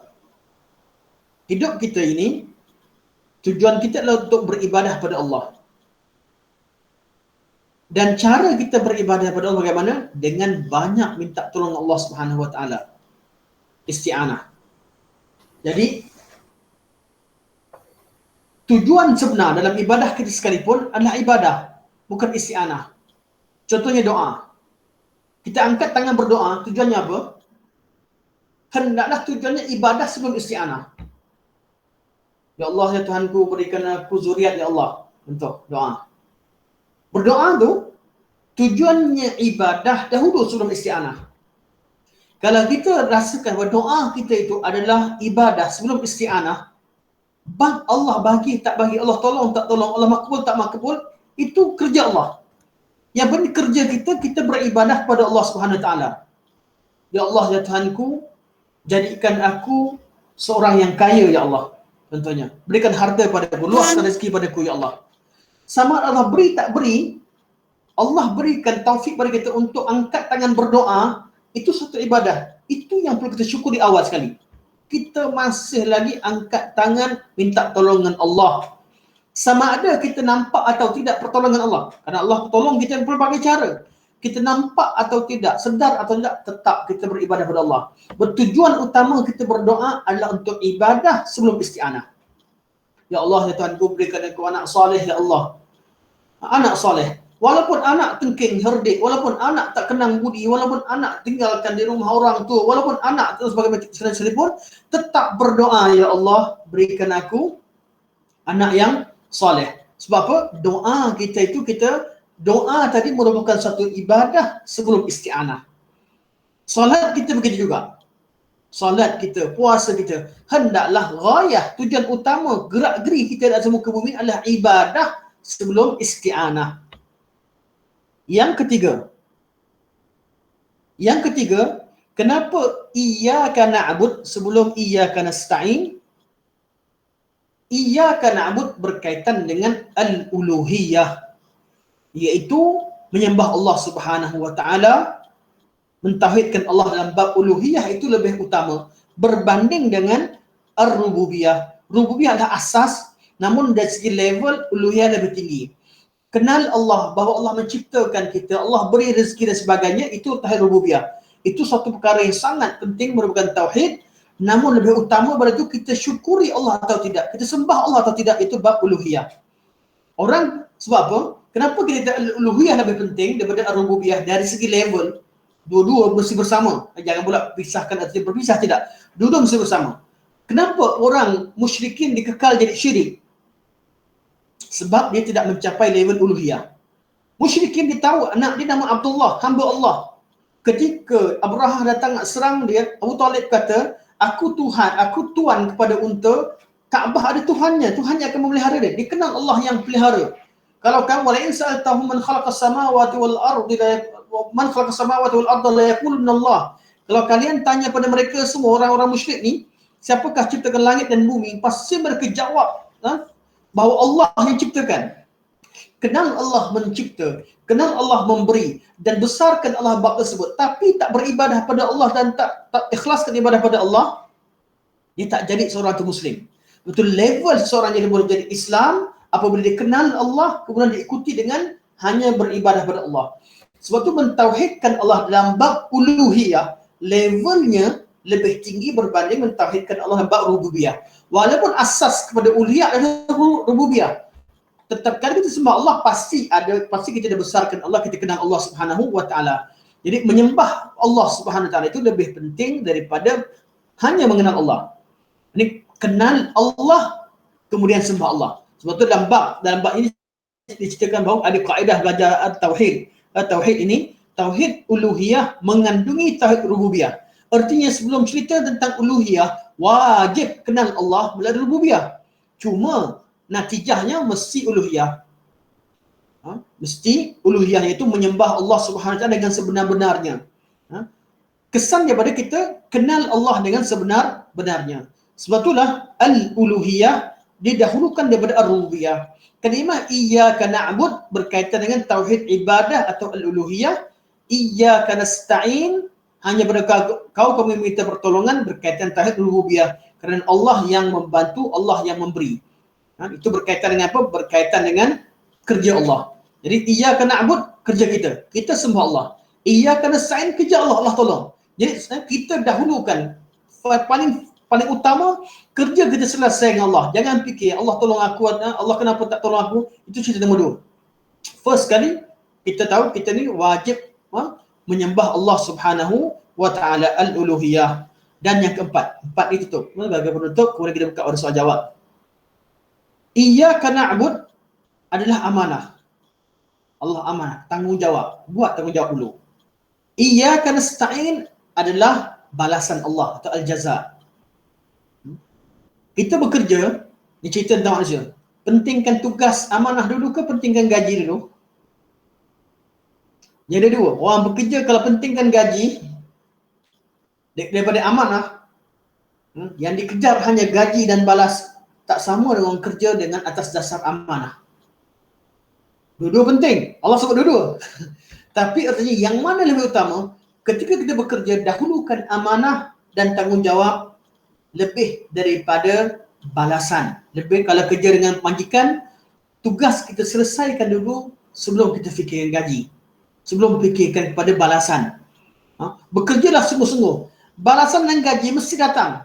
ini, tujuan kita adalah untuk beribadah pada Allah. Dan cara kita beribadah pada Allah bagaimana? Dengan banyak minta tolong Allah Subhanahu Wa Taala. Isti'anah. Jadi, tujuan sebenar dalam ibadah kita sekalipun adalah ibadah, bukan isti'anah. Contohnya doa. Kita angkat tangan berdoa, tujuannya apa? Hendaklah tujuannya ibadah sebelum isti'anah. Ya Allah, ya Tuhanku, berikan aku zuriat, ya Allah. Untuk doa. Berdoa tu, tujuannya ibadah dahulu sebelum isti'anah. Kalau kita rasakan bahawa doa kita itu adalah ibadah sebelum isti'anah, Allah bagi, tak bagi, Allah tolong, tak tolong, Allah makbul, tak makbul, itu kerja Allah. Yang penting kerja kita beribadah kepada Allah Subhanahu Wa Taala. Ya Allah, ya Tuhanku, jadikan aku seorang yang kaya, ya Allah. Contohnya, berikan harta padaku, luaskan rezeki padaku, ya Allah. Sama Allah beri tak beri, Allah berikan taufik pada kita untuk angkat tangan berdoa, itu satu ibadah. Itu yang perlu kita syukuri awal sekali. Kita masih lagi angkat tangan minta tolongan Allah. Sama ada kita nampak atau tidak pertolongan Allah. Karena Allah tolong kita dengan berbagai cara. Kita nampak atau tidak, sedar atau tidak, tetap kita beribadah kepada Allah. Bertujuan utama kita berdoa adalah untuk ibadah sebelum isti'anah. Ya Allah, ya Tuhanku, berikan aku anak soleh, ya Allah. Anak soleh. Walaupun anak tengking, herdik, walaupun anak tak kenang budi, walaupun anak tinggalkan di rumah orang tua, walaupun anak terus sebagai sekalipun, tetap berdoa, ya Allah, berikan aku anak yang soleh. Sebab apa? Doa kita doa tadi merupakan satu ibadah sebelum isti'anah. Solat kita begitu juga. Solat kita, puasa kita, hendaklah ghayah, tujuan utama, gerak-geri kita dalam muka bumi adalah ibadah sebelum isti'anah. Yang ketiga, kenapa iyyaka na'bud sebelum iyyaka nasta'in? Iyyaka na'bud berkaitan dengan al-uluhiyah, iaitu menyembah Allah Subhanahu wa taala, mentauhidkan Allah dalam bab uluhiyah itu lebih utama berbanding dengan ar-rububiyah. Rububiyah adalah asas, namun dari segi level uluhiyah lebih tinggi. Kenal Allah, bahawa Allah menciptakan kita, Allah beri rezeki dan sebagainya, itu tauhid rububiyah. Itu satu perkara yang sangat penting, merupakan tauhid. Namun lebih utama pada itu kita syukuri Allah atau tidak, kita sembah Allah atau tidak, itu bab uluhiyah. Orang, sebab apa? Kenapa kita uluhiyah lebih penting daripada ar-rububiyah dari segi level? Dua-dua mesti bersama. Jangan pula pisahkan atau berpisah, tidak. Dua-dua mesti bersama. Kenapa orang musyrikin dikekal jadi syirik? Sebab dia tidak mencapai level uluhiyah. Musyrikin dia tahu anak dia nama Abdullah, hamba Allah. Ketika Abrahah datang nak serang dia, Abu Talib kata, aku Tuhan, aku tuan kepada unta, Kaabah ada Tuhannya, Tuhan yang akan memelihara dia. Dia kenal Allah yang pelihara. Kalau kamu wala in sa'altahum man khalaqas samawati wal ardi man khalaqas samawati wal arda la yaquluna Allah. Kalau kalian tanya pada mereka semua orang-orang musyrik ni, siapakah ciptakan langit dan bumi? Pasti mereka jawab bahawa Allah yang ciptakan. Kenal Allah mencipta, kenal Allah memberi, dan besarkan Allah bab tersebut, tapi tak beribadah pada Allah dan tak ikhlaskan ibadah pada Allah, dia tak jadi seorang tu Muslim. Betul level seorang yang boleh jadi Islam apabila dia kenal Allah, kemudian diikuti dengan hanya beribadah pada Allah. Sebab tu mentauhidkan Allah dalam bab uluhiyah, levelnya lebih tinggi berbanding mentauhidkan Allah dalam bab rububiyah. Walaupun asas kepada uluhiyah adalah rububiyah, tetap kalau kita sembah Allah pasti kita dah besarkan Allah, kita kenal Allah Subhanahu wa taala. Jadi menyembah Allah Subhanahu wa taala itu lebih penting daripada hanya mengenal Allah. Ini kenal Allah kemudian sembah Allah. Sebab tu dalam bab ini diceritakan bahawa ada kaedah belajar tauhid. Tauhid ini, tauhid uluhiyah mengandungi tauhid rububiyah. Artinya sebelum cerita tentang uluhiyah, wajib kenal Allah melalui rububiyah. Cuma natijahnya mesti uluhiyah. Mesti uluhiyah, iaitu menyembah Allah Subhanahu wa taala dengan sebenar-benarnya. Kesan daripada kita kenal Allah dengan sebenar-benarnya. Sebab itulah al-uluhiyah didahulukan daripada ar-rububiyah. Kalimah iyyaka na'bud berkaitan dengan tauhid ibadah atau al-uluhiyah. Iyyaka nasta'in hanya pada kau kami minta pertolongan, berkaitan tauhid rububiyah. Kerana Allah yang membantu, Allah yang memberi. Itu berkaitan dengan apa? Berkaitan dengan kerja Allah. Jadi iyyaka na'bud, kerja kita. Kita sembah Allah. Iyyaka nasta'in, kerja Allah, Allah tolong. Jadi kita dahulukan paling utama kerja kita selesai dengan Allah. Jangan fikir Allah tolong aku, Allah kenapa tak tolong aku. Itu cerita nombor 2. First kali kita tahu kita ni wajib menyembah Allah Subhanahu wa taala, al-uluhiyah. Dan yang keempat, empat itu tutup. Bagi penutup, kemudian kita buka pada soal jawab. Iyyaka na'bud adalah amanah. Allah amanah, tanggungjawab. Buat tanggungjawab dulu. Iyyaka nasta'in adalah balasan Allah atau al-jaza. Kita bekerja, ni cerita tentang manusia. Pentingkan tugas amanah dulu ke pentingkan gaji dulu? Yang ada dua. Orang bekerja kalau pentingkan gaji daripada amanah, yang dikejar hanya gaji dan balas, tak sama dengan orang kerja dengan atas dasar amanah. Dua-dua penting. Allah sebut dua-dua. Tapi artinya yang mana lebih utama? Ketika kita bekerja, dahulukan amanah dan tanggungjawab lebih daripada balasan. Lebih kalau kerja dengan majikan, tugas kita selesaikan dulu sebelum kita fikirkan gaji. Sebelum fikirkan kepada balasan. Bekerjalah sungguh-sungguh. Balasan dan gaji mesti datang.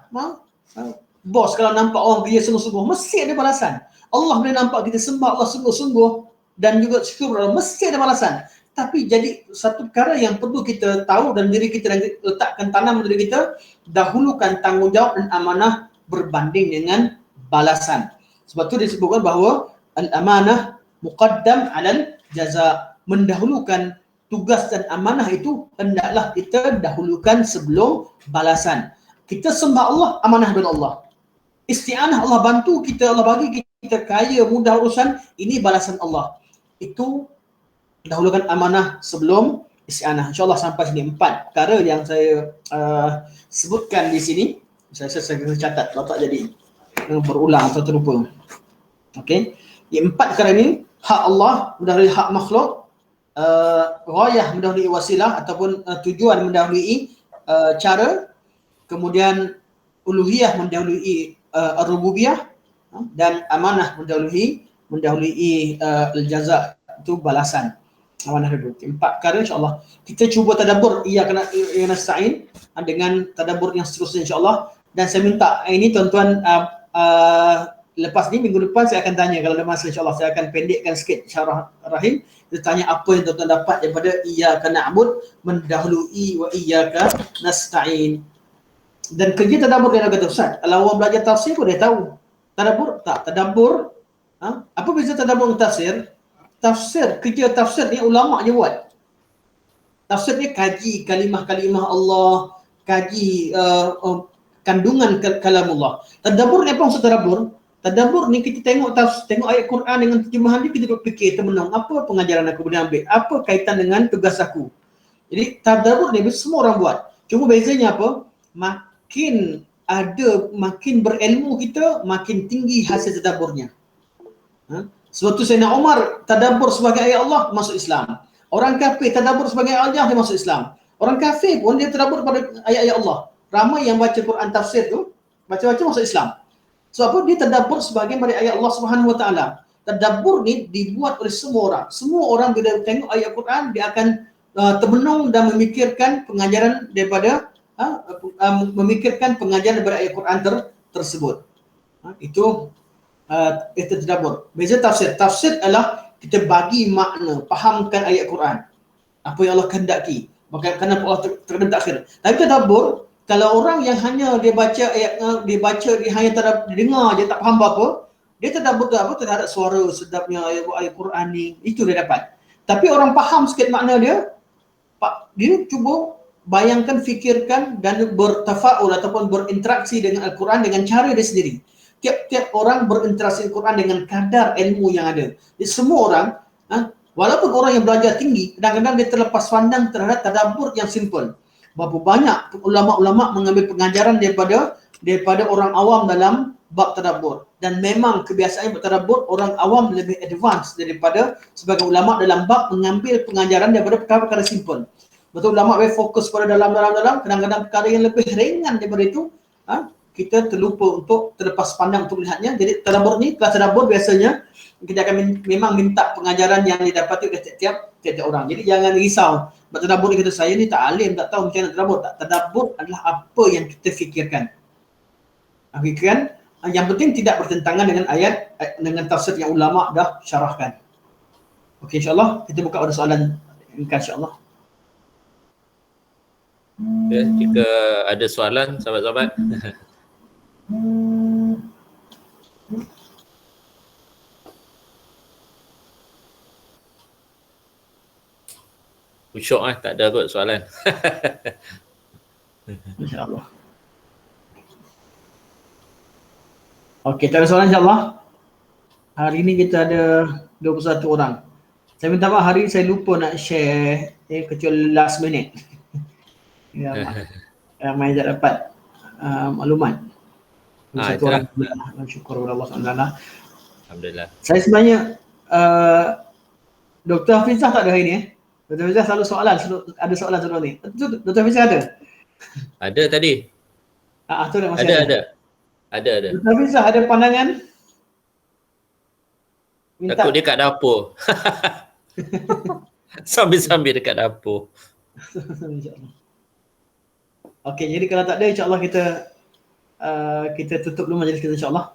Bos kalau nampak orang kerja sungguh-sungguh, mesti ada balasan. Allah boleh nampak kita sembah Allah sungguh-sungguh dan juga syukur Allah, mesti ada balasan. Tapi jadi satu perkara yang perlu kita tahu dan diri kita dan letakkan tanam diri kita, dahulukan tanggungjawab dan amanah berbanding dengan balasan. Sebab tu disebutkan bahawa al-amanah muqaddam alal jaza, mendahulukan tugas dan amanah itu hendaklah kita dahulukan sebelum balasan. Kita sembah Allah, amanah dari Allah. Isti'anah, Allah bantu kita, Allah bagi kita kaya, mudah urusan, ini balasan Allah. Itu dahulukan amanah sebelum isti'anah. InsyaAllah sampai sini 4 perkara yang saya sebutkan di sini. Saya kena catat kalau tak jadi berulang atau terlupa. Okey. Yang 4 perkara ini, hak Allah mendahului hak makhluk, ghayah mendahului wasilah ataupun tujuan mendahului cara, kemudian uluhiyah mendahului ar-rububiyah, dan amanah mendahului al-jaza, itu balasan. Amanah dulu. 4 perkara insya-Allah. Kita cuba tadabbur iyyaka nasta'in dengan tadabbur yang seterusnya insya-Allah, dan saya minta ini tuan-tuan lepas ni minggu depan saya akan tanya, kalau ada masa insya-Allah saya akan pendekkan sikit syarah rahim. Kita tanya apa yang tuan-tuan dapat daripada iyyaka na'bud mendahului wa iyyaka nasta'in. Dan kerja tadabbur dia kata Ustaz, kalau orang belajar tafsir pun dia tahu. Tadabbur tak? Tadabbur, apa beza tadabbur dengan tafsir? Tafsir, kerja tafsir ni ulama je buat. Tafsir ni kaji kalimah-kalimah Allah, kaji kandungan kalamullah. Tadabbur ni apa maksud tadabbur? Tadabbur ni kita tengok ayat Quran dengan terjemahan dia, kita duduk fikir termenung, apa pengajaran aku boleh ambil? Apa kaitan dengan tugas aku? Jadi tadabbur ni semua orang buat. Cuma bezanya apa? Makin berilmu kita, makin tinggi hasil tadabburnya. Sebab tu Sayyidina Umar tadabbur sebagai ayat Allah, masuk Islam. Orang kafir tadabbur sebagai ayat Allah, dia masuk Islam. Orang kafir pun dia tadabbur pada ayat-ayat Allah. Ramai yang baca Quran tafsir tu, baca-baca masuk Islam. Sebab apa? Dia tadabbur sebagai pada ayat Allah Subhanahu Wa Taala. Tadabbur ni dibuat oleh semua orang. Semua orang bila tengok ayat Quran, dia akan termenung dan memikirkan pengajaran daripada ayat Quran tersebut. Itu tadabbur. Beza tafsir. Tafsir adalah kita bagi makna, fahamkan ayat Quran. Apa yang Allah kehendaki. Kenapa Allah terkena takhir. Tapi tadabbur, kalau orang yang hanya dia baca ayat, dia hanya dengar je tak faham apa, dia tadabbur terhadap suara sedapnya ayat Quran ni, itu dia dapat. Tapi orang faham sikit makna dia cuba bayangkan, fikirkan dan bertafaul ataupun berinteraksi dengan Al-Quran dengan cara dia sendiri. Tiap-tiap orang berinteraksi dengan Al-Quran dengan kadar ilmu yang ada. Jadi semua orang, walaupun orang yang belajar tinggi, kadang-kadang dia terlepas pandang terhadap tadabbur yang simple. Berapa banyak ulama-ulama mengambil pengajaran daripada orang awam dalam bab tadabbur. Dan memang kebiasaan bertadabbur, orang awam lebih advance daripada sebagai ulama dalam bab mengambil pengajaran daripada perkara-perkara simple. Betul, ulama lebih fokus pada dalam, kadang-kadang perkara yang lebih ringan daripada itu, kita terlupa untuk terlepas pandang untuk melihatnya. Jadi tadabbur ni, kelas tadabbur biasanya kita akan memang minta pengajaran yang didapati oleh tiap-tiap orang. Jadi jangan risau. Tadabbur ni kata saya ni tak alim, tak tahu macam mana tadabbur. Tadabbur adalah apa yang kita fikirkan. Fikirkan, yang penting tidak bertentangan dengan ayat, dengan tafsir yang ulama dah syarahkan. Okey, insya-Allah kita buka pada soalan insya-Allah. Okay, jika ada soalan sahabat-sahabat. Usyok tak ada kot soalan. InsyaAllah. Okey, tak ada soalan insyaAllah. Hari ni kita ada 21 orang. Saya minta maaf, hari ni saya lupa nak share kecuali last minute. Yang main tak dapat maklumat. Satu orang syukur kepada Allah SWT. Alhamdulillah. Saya sebenarnya Dr. Hafizah tak ada hari ni Dr. Hafizah selalu ada soalan sebelum ni. Dr. Hafizah ada? Ada tadi. Tu dah masih ada. Ada. Dr. Hafizah ada pandangan? Takut dia kat dapur. Sambil-sambil dekat dapur. Okey, jadi kalau tak ada, insya-Allah kita tutup dulu majlis kita insya-Allah.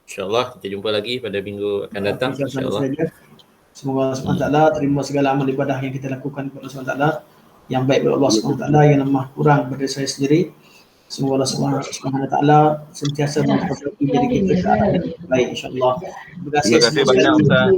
InsyaAllah kita jumpa lagi pada minggu akan datang. InsyaAllah. Semoga Allah SWT terima segala amal ibadah yang kita lakukan kepada Allah SWT, yang baik kepada Allah SWT, yang lemah kurang kepada saya sendiri. Semoga Allah SWT sentiasa memperbaiki diri kita ke arah yang baik insya-Allah. Terima kasih banyak Ustaz.